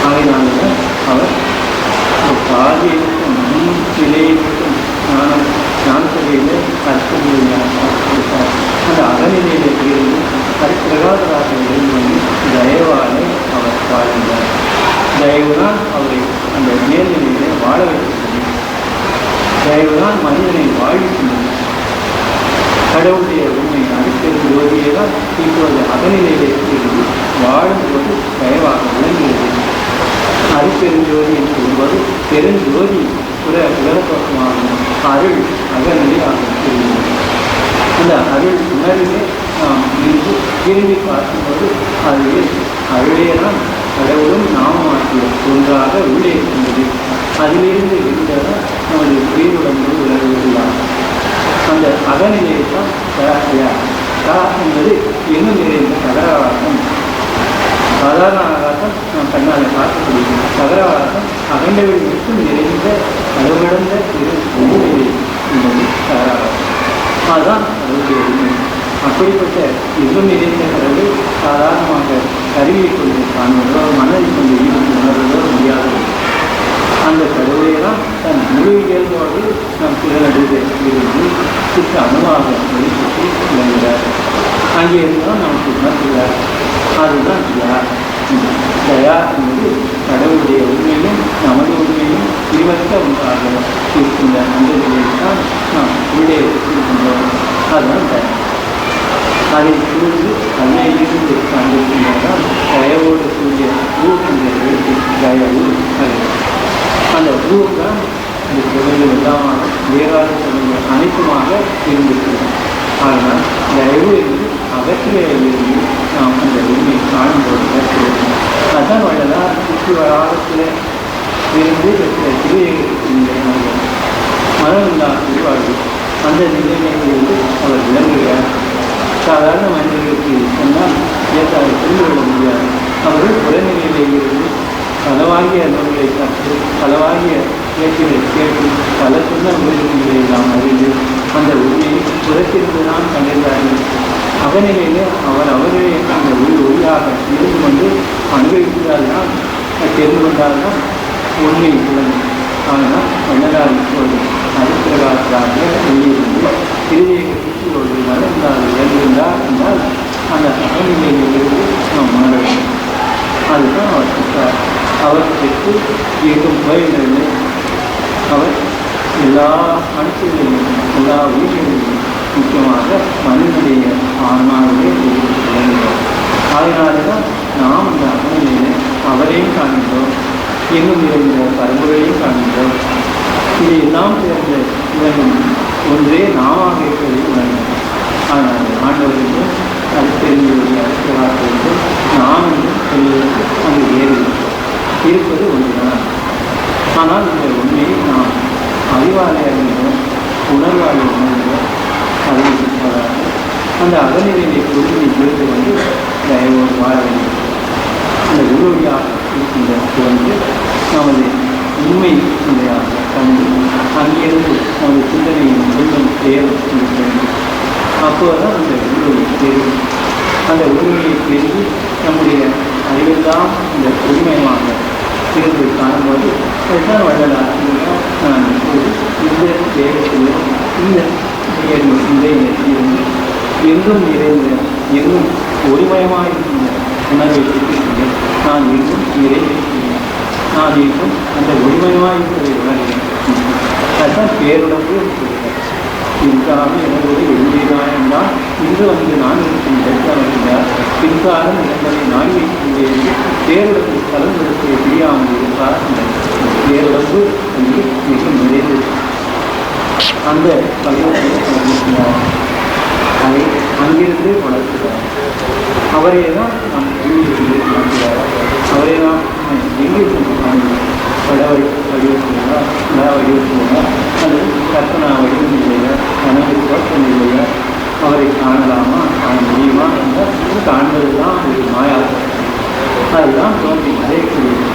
[SPEAKER 2] ஆகையினால்தான் அவர் பாதியிற்கும் நிலையிற்கும் ஞானசபையிலே கற்பனையாக கொடுத்தார். அந்த அகநிலையிலே இருந்து பிரகாசராக இருந்து தயவாலே அவர் வாழ்ந்தார். தயவுதான் அவரை அந்த மேல்நிலையிலே வாழ வைக்கிறது. தயவுதான் மனிதனை வாழ்விக்கின்றது. கடவுளுடைய உண்மை அடிப்பெரும் ஜோதியை தான் இப்போது அகநிலையிலே இருந்து வாழும்போது தயவாக விளங்குகிறது. அரிப்பெருஞ்சோதி என்று சொல்வது பெருஞ்சோதி உலகத்தோற்றமாகும் அருள் அகநிலையாக தெரிகிறது. அந்த அருள் உணர்வே நாம் இன்று திரும்பி பார்க்கும்போது அதுவே அருளே தான் கடவுளும் நாமும் ஆகிய ஒன்றாக உள்ளே இருக்கின்றது. அதிலிருந்து இருந்ததான் நமது உயிருடம்பு உலகெல்லாம் அந்த அகநிலையை தான் தயாரியா என்பது இன்னும் நிறைந்த தகராறாகும். சாதாரண ஆகாசம் நாம் கண்ணால் பார்க்கக்கூடிய தகராறாகும் அகண்டவில் மட்டும் நிறைந்த அளவிழந்த உண்மையை என்பது தகராறாகும். அதுதான் அதனுடைய உண்மை. அப்படிப்பட்ட இன்னும் நிறைந்த கடவுள் சாதாரணமாக கருவியை கொண்டு காண்பதோ மனதை கொண்டு உணர்வதோ முடியாதது. அந்த கடவுளை தான் தன் முழு இயல்போடு நம் திறனடுவே இருந்து சித்த அணுவாக வெளிப்பட்டு விளங்குகிறார். அங்கே இருந்தால் நமக்கு உணர்கிறார். அதுதான் யார்? தயா என்பது கடவுளுடைய உண்மையும் நமது உண்மையும் இருவற்ற ஒன்றாக இருக்கின்ற அந்த நிலையில் தான் நாம் தான் தனி. அதை சூழ்ந்து அன்னையிலிருந்து காண்பிக்கின்றதான் தயவோடு கூடிய ஊக்கின்ற எழுத்து தயவு அது. அந்த ஊர் தான் இந்த தொழில் எல்லாம் வேறாத தொழில் அனைத்துமாக இருந்திருக்கிறது. ஆனால் தயவு என்று அகற்றிலே இருந்து நாம் அந்த உண்மையை காணும்போது கற்றுக்கிறோம். அதுதான் வள்ளலார் சுற்றி வராதத்தில் இருந்து மனமில்லா திருவாழ்வு அந்த நிலைமையிலிருந்து அவர் விளங்குகிறார். சாதாரண மனிதர்களுக்கு சொன்னால் ஏற்றாக புரிந்து கொள்ள முடியாது. அவர்கள் புறநிலையிலிருந்து பலவாகிய நூல்களை கற்று பலவாகிய இயற்கைகளை கேட்டு பல சொன்ன உயிர்களை நாம் அறிந்து அந்த உண்மையை புறத்திலிருந்து தான் கண்டிருந்தார்கள். அகநிலையிலே அவர்களே அந்த ஒளியாக இருந்து கொண்டு அனுபவித்தால்தான் தெரிந்து கொண்டால்தான் உண்மை விளங்கும். ஆனால் வள்ளலார் இப்போது அரிப்பிரகாசராக வெளியிருந்து திருவியை சுற்றி கொண்டு நடந்தால் இழந்திருந்தார் என்றால் அந்த அகநிலையிலிருந்து நாம் உணர வேண்டும். அதுதான் அவர் பெற்றார். அவர் பெற்று இருக்கும் கோயில்களிலே அவர் எல்லா மனுஷர்களையும் எல்லா உயிர்களையும் முக்கியமாக மனிதனுடைய ஆன்மாவிலே விளங்குகிறார். அதனால்தான் நாம் அந்த அகநிலையிலே அவரையும் காண்கிறோம், எங்கும் இருந்த பரம்பரையும் காண்கிறோம். இதையெல்லாம் சேர்ந்த இவனும் ஒன்றே நாமாக இருப்பதை உணர்ந்தோம். ஆனால் ஆண்டவர்களுக்கும் அது தெரிந்தவர்கள் அடுத்த வார்த்தைக்கும் நாம் என்றும் சொல்வதற்கு அங்கு ஏறி இருப்பது ஒன்றுதான். ஆனால் இந்த உண்மையை நாம் அறிவாலை அறிந்தோம், உணர்வாலை உணர்ந்தோம். அதை அந்த அகநிலையை பொருளை புரிந்து கொண்டு தயவோடு வாழ வேண்டும். அந்த உருவடியாக இருக்கின்ற நமது உண்மை நிலையாக கண்டு அங்கிருந்து நமது சிந்தனையின் உள்ளம் தேர்வு செய்ய வேண்டும். அப்போதுதான் அந்த உருவை தெரியும். அந்த உருவையை தெரிந்து நம்முடைய அறிவெல்லாம் இந்த உரிமையமாக தீர்வு காணும்போது அதுதான் வள்ளலார். நான் இப்போது இந்த தேகத்திலே இந்த நிலையிலிருந்து எங்கும் நிறைந்த எங்கும் ஒருமயமாயிருக்கின்ற உணர்வை பெற்றுக்கொண்டேன். நான் எங்கும் நிறைவேற்றினேன். நான் எங்கும் அந்த ஒருமயமாயிருப்பதை உணர்கிறேன். அதுதான் பேருடம்பு சொல்கிறார். இதுக்காக எனது எழுதியதான் என்றால் இன்று வந்து நான் இருக்கின்றார் பின்காலம் என்பதை நான் வைக்கின்றேன். பேருடம்பு கலந்துரைப்பை தெரியாமல் இருந்தார். பேருடம்பு என்று மிக நிறைந்தது. அந்த கல்வியார் அதை அங்கிருந்து வளர்க்கிறார். அவரே தான் நம் காண்கிறார். அவரே தான் எங்கே காண்கிறார். வடிவத்துள்ளா வடிவத்துள்ளா அது கற்பனா வடிவம் இல்லையா, கனவு தோற்றம் இல்லையா, அவரை காணலாமா காண முடியுமா என்றால் காண்பது தான் ஒரு மாயாசம். அதுதான் தோன்றி அடையக்கூடியது.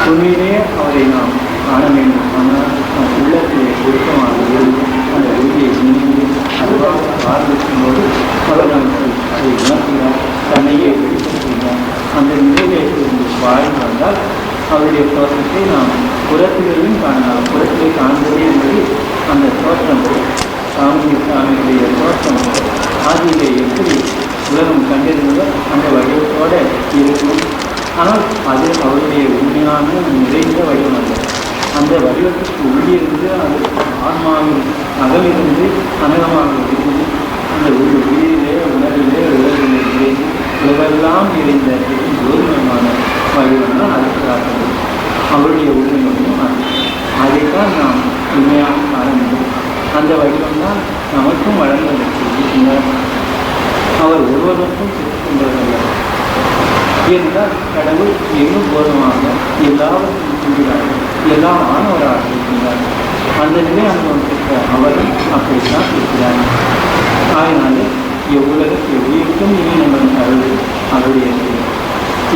[SPEAKER 2] உண்மையிலேயே அவரை நாம் காண வேண்டும். ஆனால் நம் உள்ளத்திலே ஒழுக்கமாக இருந்து அந்த உறுதியை சிந்தி அதுவாக ஆரம்பிக்கும் போது அவர் நமக்கு அதை உணர்கிறார், தன்னையே வெளிப்படுத்துகிறார். அந்த நிலையிலே இருந்து வாழ்ந்து வந்தால் அவருடைய தோற்றத்தை நாம் புறத்திலையும் காணலாம். புறத்திலே காண்பது என்பது அந்த தோற்றம் சாமியுடைய தோற்றம் ஆதியிலே எப்படி உலகம் கண்டிருந்ததோ அந்த வடிவத்தோடு இருக்கும். ஆனால் அது அவருடைய உண்மையான நிறைந்த வடிவம் அல்ல. அந்த வடிவத்துக்கு உள்ளிருந்து அது ஆன்மாவில் அகலிருந்து அனகமாக இருந்து அந்த ஒரு உயிரிலே உணர்விலே உலகிலே உலகெல்லாம் நிறைந்த ஒருமையான வடிவம் தான் அழைக்கிறார்கள். அவருடைய உண்மையும் அதைத்தான் நாம் உண்மையாக காண வேண்டும். அந்த வடிவம்தான் நமக்கும் வழங்குவதற்கு இருக்கிறார். அவர் ஒருவருக்கும் பெற்றுக்கொண்டவர்கள் என்றால் கடவுள் எங்கும் போதுமாக எல்லாவற்றையும் சொல்கிறார்கள், எல்லாம் ஆனவராக இருக்கின்றார். அந்த நிலை அனுபவம் பெற்ற அவரும் அப்படித்தான் இருக்கிறார். அதனாலே எவ்வுலகத்திற்கும் இனி நம்ம அருள் அவருடைய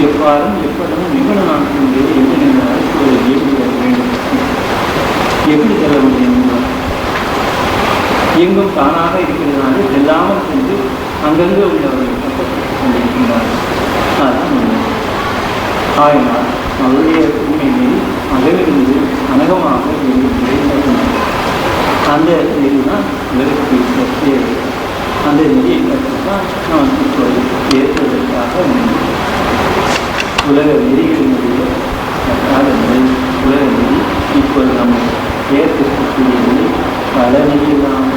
[SPEAKER 2] எவ்வாறும் எப்படமும் நிகழும் நாட்களிலே எந்த நீங்கள் அரசுகளை ஏற்றி வர வேண்டும். எப்படி செல்ல முடியும்? எங்கும் தானாக இருக்கிறதுனால செல்லாமல் சென்று அங்கங்கே உள்ளவர்கள் கஷ்டப்பட்டுக் கொண்டிருக்கின்றார்கள். அதுதான் உண்மை. ஆயினால் அவருடைய உண்மையை அகவிருந்து அனகமாக அந்த நெறிதான் உலகத்தை பற்றியது. அந்த நெறியை பற்றித்தான் நாம் இப்போது ஏற்பதற்காக உலக நெறிகளினுடைய நிலை உலக நெறி இப்போது நம்ம ஏற்படுத்தக்கூடிய பல நெறியெல்லாம்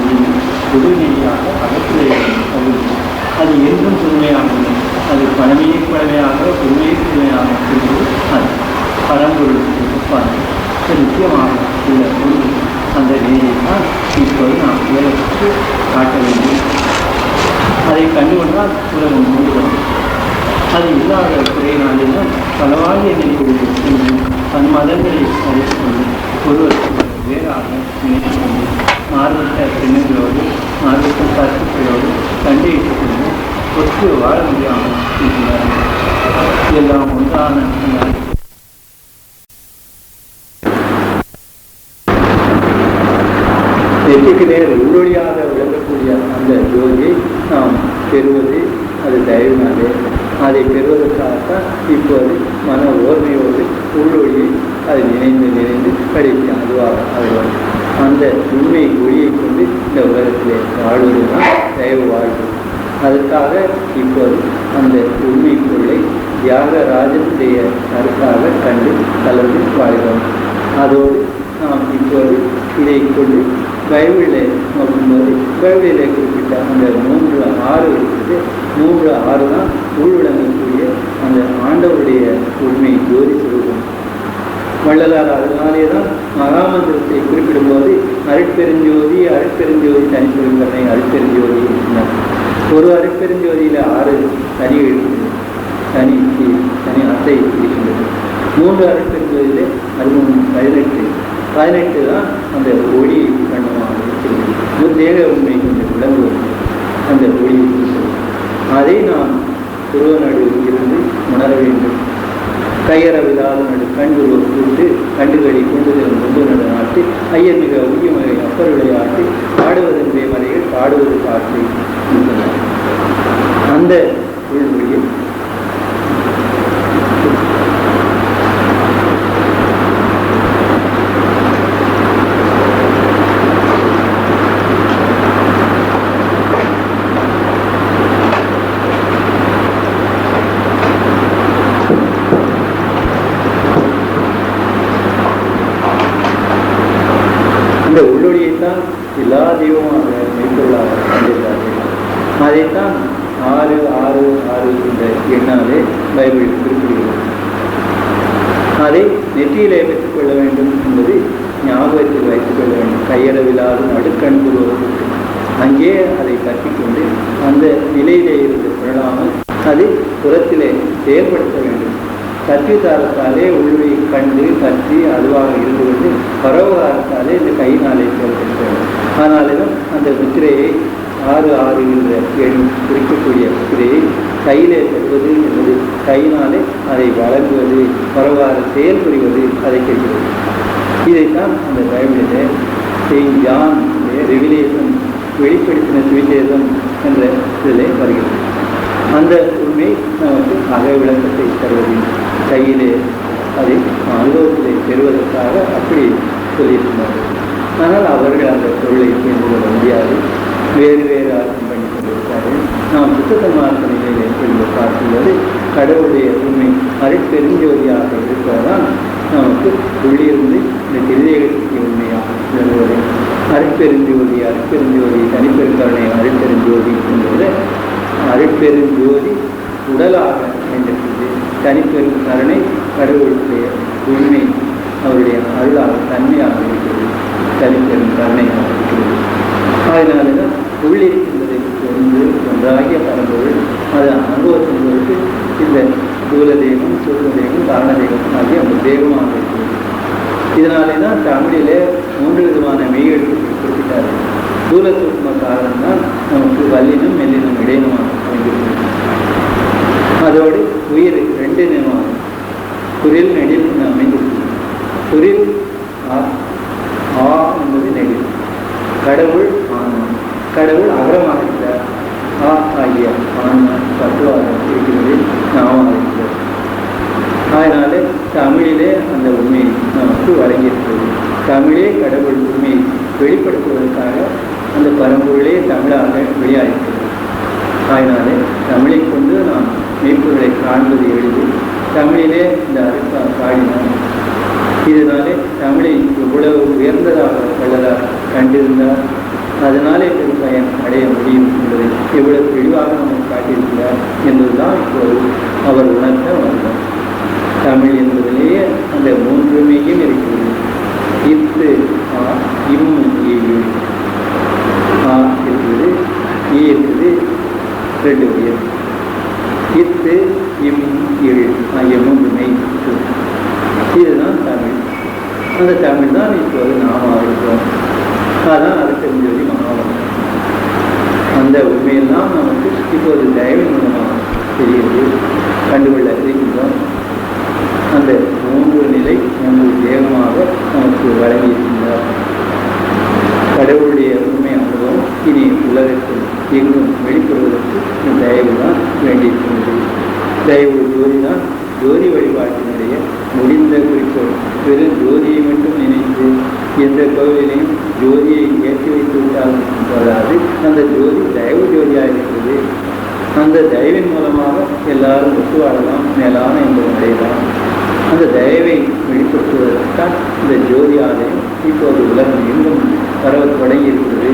[SPEAKER 2] புதுநெறியாக அகற்றுடைய பகுதி. அது என்றும் புதுமையாகவில்லை. அது பழமையை பழமையாக புதுமையை புதுமையாக இருப்பது அது பரம்பொருளுக்கு ஒப்பாது. முக்கியமாக உள்ள பொருள் அந்த நிலையை தான் இப்போது நாம் உலகத்துக்கு காட்ட வேண்டும். அதை கண்டுகொண்டால் உலகம் மூடுவோம். அது இல்லாத குறையினாலேதான் பலவாகிய நிலைகளில் தன் மதங்களை அறிந்து கொண்டு ஒருவருக்கு வேறாக நினைத்து கொண்டு மாறுபட்ட எண்ணங்களோடு மாறுபட்ட கருத்துக்களோடு கண்டித்துக் கொண்டு ஒத்து வாழ முடியாமல் இருக்கிறார்கள். இதெல்லாம் ஒன்றான நெற்றிக்கு நேர் உள்ளொழியாக விளங்கக்கூடிய அந்த ஜோதியை நாம் பெறுவது அது தயவினாலே. அதை பெறுவதற்காகத்தான் இப்போது மன ஓர்மையோடு உள்ளொழியை அதை நினைந்து கடைசி அதுவாக அதுவாக அந்த உண்மை ஒளியை கொண்டு இந்த உலகத்திலே வாழ்வதுதான் தயவு வாழ்வு. அதற்காக இப்போது அந்த உண்மை பொருளை தியாகராஜனுடைய கருத்தாக கண்டு கலந்து வாழ்கிறோம். அதோடு நாம் இப்போது இதை கொண்டு பைபிளை நோக்கும்போது பைபிளிலே குறிப்பிட்ட அந்த 3:6 இருக்குது. 3:6 தான் உள்விளங்கக்கூடிய அந்த ஆண்டவருடைய உண்மை ஜோதி சுரூபம். வள்ளலார் அதனாலே தான் மகாமந்திரத்தை குறிப்பிடும்போது அருட்பெருஞ்சோதி அருட்பெருஞ்சோதி தனிப்பெருங்கருணை அருட்பெருஞ்சோதி இருக்கிறார். ஒரு அருட்பெருஞ்சோதியில் 6 தனி எழுத்து தனி அத்தை இருக்கின்றது. 3 அருட்பெருஞ்சோதியிலே 18 தான் அந்த ஒளி கண்ணமாக இருக்கிறது. தேக உண்மை கொஞ்சம் விளங்குவது அந்த ஒளி. அதை நாம் துருவ நடுவில் இருந்து உணர வேண்டும். கையறவில்லாத நடு கண்குருவை கூட்டு கண்டுகளை கொண்டு கொண்டு நடு நாட்டு ஐயர் மிக உயர்மகை அப்பர் விளையாட்டு பாடுவதன் மலைகள் பாடுவது காற்று. அந்த உள்மொழியில் இந்த உள்ளொழியைத்தான் எல்லா தெய்வமாக மெய்ப்பொருளாக கண்டிருந்தார்கள். அதைத்தான் 666 என்ற எண்ணாலே பைபிள் குறிப்பிடுகிறது. அதை நெற்றியிலே பெற்றுக் கொள்ள வேண்டும் என்பது ஞாபகத்தில் வைத்துக் கொள்ள வேண்டும். கையளவில்லாத நடுக்கண்புருவது அங்கே அதை கற்பிக்கொண்டு அந்த நிலையிலே இருந்து கொள்ளாமல் அது புறத்திலே செயல்படுத்த வேண்டும். கற்பித்தாரத்தாலே உள்ளொழியை கண்டு கற்றி அதுவாக இருந்து கொண்டு பரவகாரத்தாலே இந்த கையினாலே செயல்படுத்த வேண்டும். ஆனாலும் அந்த முத்திரையை 6:6 என்ற எண் குறிக்கக்கூடிய முத்திரையை கையிலே பெறுவது என்பது கையினாலே அதை வழங்குவது பரவகார செயல் புரிவது அதை கேட்கிறது. இதைத்தான் அந்த பைபிளிலே செயின்ட் ஜான் ரெவிலேஷன் வெளிப்படுத்தின சுவிசேஷம் என்ற இதிலே வருகிறது. அந்த உண்மை நமக்கு அக விளக்கத்தை தருவது கையிலே அதை அனுபவத்திலே பெறுவதற்காக அப்படி சொல்லியிருக்கிறார்கள். ஆனால் அவர்கள் அந்த பொருளை தெரிந்து கொள்ள முடியாது. வேறு அர்த்தம் பண்ணி கொண்டிருக்கிறார்கள். நாம் சுத்தமான நிலையிலே இருந்து பார்க்கும்போது கடவுளுடைய உண்மை அருட்பெருஞ்சோதியாக இருப்பதுதான் நமக்கு உள்ளிருந்து இந்த திருதேகத்திற்கு உண்மையாக விளங்குவது. அருட்பெருஞ்சோதி தனிப்பெருங்கருணை அருட்பெருஞ்சோதி என்பது அருட்பெருஞ்சோதி உடலாக அமைந்திருக்கிறது. தனிப்பெரும் கருணை கடவுளுடைய உண்மை அவருடைய அருளாக தன்மையாக இருக்கிறது. தனிப்பெரும் கருணையாக இருக்கிறது. அதனால்தான் உள்ளிருக்கின்றது ஒன்றாகிய பரம்பொருள் அது அனுபவத்தின் பொழுது இந்த தூலதேகம் சூழ்நிலையும் காரணதேகம் ஆகிய அந்த தேகமாக இருக்கிறது. இதனாலே தான் தமிழிலே 3 விதமான மெய்யெழுத்து குறிப்பிட்டார்கள். தூல சூட்சம காரணம் தான் நமக்கு வல்லினம் மெல்லினம் இடையினமாக அமைந்திருக்கிறது. அதோடு உயிர் 2 நிலமாக குரில் நெடில் அமைந்திருக்கிறது. குரில் ஆ என்பது நெடில். கடவுள் ஆன்மா. கடவுள் அகரமாக இருக்கிறார். ஆ ஆகிய ஆன்மா பட்டுவாக இருக்கிறது நாமமாக இருக்கிறது. அதனால தமிழிலே அந்த உண்மையை நமக்கு வழங்கியிருக்கிறது. தமிழே கடவுள் உண்மையை வெளிப்படுத்துவதற்காக அந்த பரம்பொருளே தமிழாக வெளியாகிறது. அதனாலே தமிழை கொண்டு நாம் மெய்ப்பொருளை காண்பது எளிது. தமிழிலே இந்த அருட்பா பாடினார். இதனாலே தமிழை இவ்வளவு உயர்ந்ததாக வள்ளலார் கண்டிருந்தார். அதனாலே பெரும் பயன் அடைய முடியும் என்பதை எவ்வளவு தெளிவாக நமக்கு காட்டியிருக்கிறார் என்பதுதான் இப்போது அவர் உணர்த்த வந்தார். தமிழ் என்பதிலேயே அந்த மூன்றுமையும் இருக்கிறது. இத்து ஆ இம் ஈ ஆ இருக்குது, ஈ இருக்குது, ரெண்டு உயிர். இத்து இம் இழ் ஆகிய மூன்றுமை இதுதான் தமிழ். அந்த தமிழ் தான் இப்போது நாம இருக்கிறோம். அதான் அருட்பெருஞ்சோதி மகாவாக்கியம். அந்த உண்மையெல்லாம் நமக்கு இப்போது தயவின் மூலமாக தெரியுது, கண்டுகொள்ள இருக்கின்றோம். அந்த மூன்று நிலை மூன்று தேகமாக நமக்கு வழங்கியிருக்கின்றார். கடவுளுடைய உண்மை அனுபவம் இனி உலகத்தில் எங்கும் வெளிப்படுவதற்கு இந்த தயவு தான் வேண்டியிருக்கின்றது. தயவு ஜோதி தான் ஜோதி வழிபாட்டினுடைய முடிந்த குறிக்கோள். வெறும் ஜோதியை மட்டும் நினைத்து எந்த கோவிலையும் ஜோதியை ஏற்றி வைத்து விட்டால் வராது. அந்த ஜோதி தயவு ஜோதியாக இருக்கிறது. அந்த தயவின் மூலமாக எல்லாரும் ஒத்து வாழலாம், மேலான என்பது அடையலாம். அந்த தயவை வெளிப்படுத்துவதற்காக இந்த ஜோதி ஆலயம் இப்போது உலகம் எங்கும் பரவ தொடங்கி இருக்கிறது.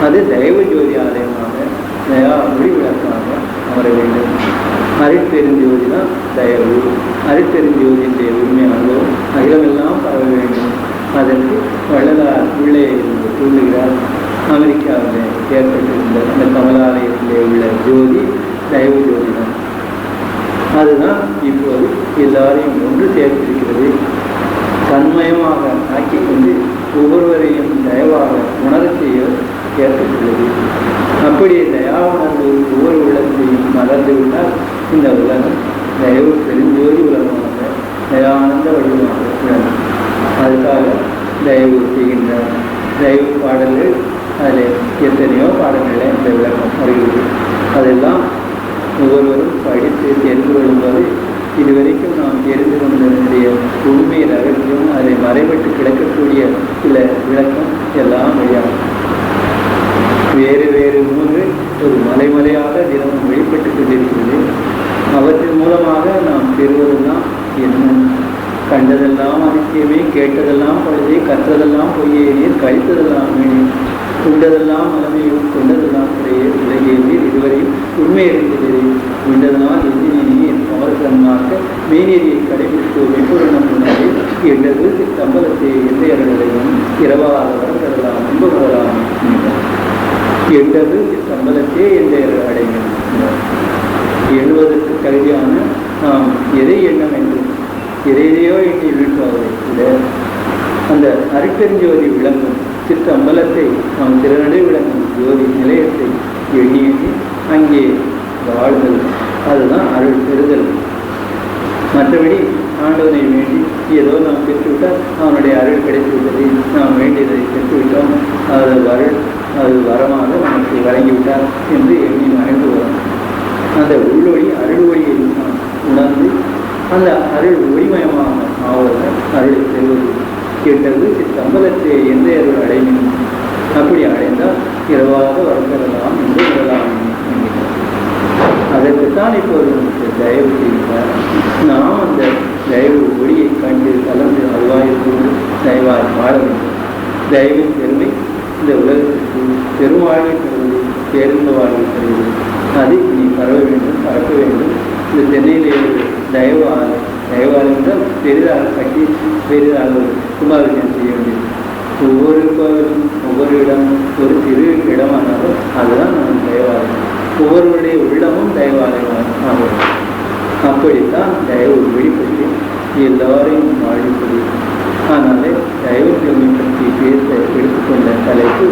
[SPEAKER 2] அது தயவு ஜோதி ஆலயமாக தயா மொழி விளக்கமாக அமர வேண்டும். அருட்பெருஞ்சோதி தான் தயவு. அருட்பெருஞ்சோதியுடைய உண்மை அனுபவம் அகிலமெல்லாம் பரவ வேண்டும். அதற்கு வள்ளலார் உள்ளே இருந்து தூண்டுகிறார். அமெரிக்காவில் ஏற்பட்டிருந்த அந்த கமலாலயத்திலே உள்ள ஜோதி தயவு ஜோதி தான். அதுதான் இப்போது எல்லாரையும் ஒன்று சேர்த்திருக்கிறது. தன்மயமாக ஆக்கிக் கொண்டு ஒவ்வொருவரையும் தயவாக உணர செய்ய ஏற்பட்டுள்ளது. அப்படியே தயா உணர்வு ஒவ்வொரு உலகத்தையும் மலர்ந்து விட்டால் இந்த உலகம் தயவு பெருஞ்சோதி உலகமாக தயானந்த வடிவமாக விளங்கும். அதுக்காக தயவு செய்கின்றார். தயவு பாடல்கள் அதில் எத்தனையோ பாடல்களை இந்த விளக்கம் வருகிறது. அதெல்லாம் ஒவ்வொருவரும் படித்து தெரிந்து கொள்ளும்போது இதுவரைக்கும் நாம் தெரிந்து கொண்டதனுடைய உண்மை ரகசியம் அதை மறைபட்டு கிடக்கக்கூடிய சில விளக்கம் எல்லாம் வழியாகும். வேறு வேறு நூல்கள் ஒரு மலைமலையாக தினமும் வெளிப்பட்டு கொண்டிருக்கிறது. அவற்றின் மூலமாக நாம் பெறுவதெல்லாம் என்ன? கண்டதெல்லாம் அதிசயமே, கேட்டதெல்லாம் பழுதே, கற்றதெல்லாம் பொய்யே நீர், கழித்ததெல்லாம் மீனே, உண்டதெல்லாம் மலமையும் கொண்டதெல்லாம் குறையே உலகே நீர், இதுவரையும் உண்மை அறிந்ததே உண்டதனால் எதினே நீர் அமரசன்மார்க்க மெய்நெறியை கடைபிடித்து மெய்ப்பொருளம் உணர்வு என்றது தம்பலத்தை எந்தையர்களையும் இரவாத வரலாம் நம்புவதலாம் என்றது சம்பளத்தே எந்தையர்கள் அடையும். எண்ணுவதற்கு கருதியான நாம் எதை எண்ண வேண்டும், எதையோ எண்ணி வீழ்த்துவதை கூட அந்த அருட்பெருஞ்சோதி விளங்கும் சிற்றம்பலத்தை நாம் திறனடை விளங்கும் ஜோதி நிலையத்தை எண்ணி எண்ணி அங்கே வாழ்தல், அதுதான் அருள் பெறுதல். மற்றபடி ஆண்டவனை வேண்டி ஏதோ நாம் பெற்றுவிட்டால் அவனுடைய அருள் கிடைத்துவிட்டது, நாம் வேண்டியதை பெற்றுவிட்டோம், அது வரமாக நமக்கு வழங்கிவிட்டார் என்று எண்ணி மறைந்து வரும். அந்த உள்ளொளி அருள் ஒளியை நாம் உணர்ந்து அந்த அருள் ஒளிமயமாக ஆவதற்கு அருளை பெறுவது கேட்டது சம்பளத்தை எந்த அருள் அடையணும். அப்படி அடைந்தால் இரவாக வரப்பெறலாம் என்று விடலாம் என்கிறார். அதற்குத்தான் இப்போது நமக்கு தயவு செய்கிறார். நாம் அந்த தயவு ஒளியை கண்டு கலந்து அல்வாய்க்கு தயவாய் வாழ வேண்டும். தயவின் பெருமை இந்த உலகத்திற்கு பெருவாழ்வை தருவது, பேருந்த வாழ்வை தருவது. அது இனி பரவ வேண்டும், பரப்ப வேண்டும். இந்த சென்னையிலே தயவாலம் என்றால் பெரிதாக கட்டி பெரிதாக கும்பாபிஷேகம் செய்ய வேண்டியது. ஒவ்வொரு கோவிலும் ஒவ்வொரு இடமும் ஒரு சிறு இடமானாலும் அதுதான் நம்ம தயவாலம். ஒவ்வொருவருடைய உள்ளமும் தயவாலயம் ஆகும். அப்படித்தான் தயவு வெளிப்பட்டு எல்லாரையும் வாழ்ப்பது. ஆனாலே தயவு பெருமை பற்றி பேச எடுத்துக்கொண்ட தலைப்பு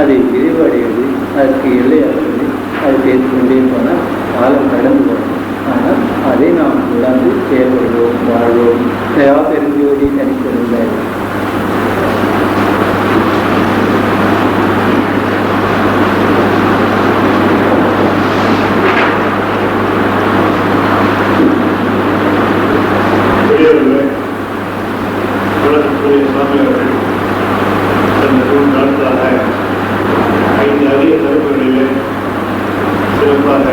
[SPEAKER 2] அதை விரிவடைவது, அதற்கு எல்லையாகிறது. அது பேசிக்கொண்டே போனால் காலம் கடந்து போகும். ஆனால் அதை நாம் உணர்ந்து செயல்படுவோம், வாழ்வோம். தயா பெருஞ்சோதி தனித்திருந்த
[SPEAKER 3] ஐந்து அரிய தலைப்புகளிலே சிறப்பாக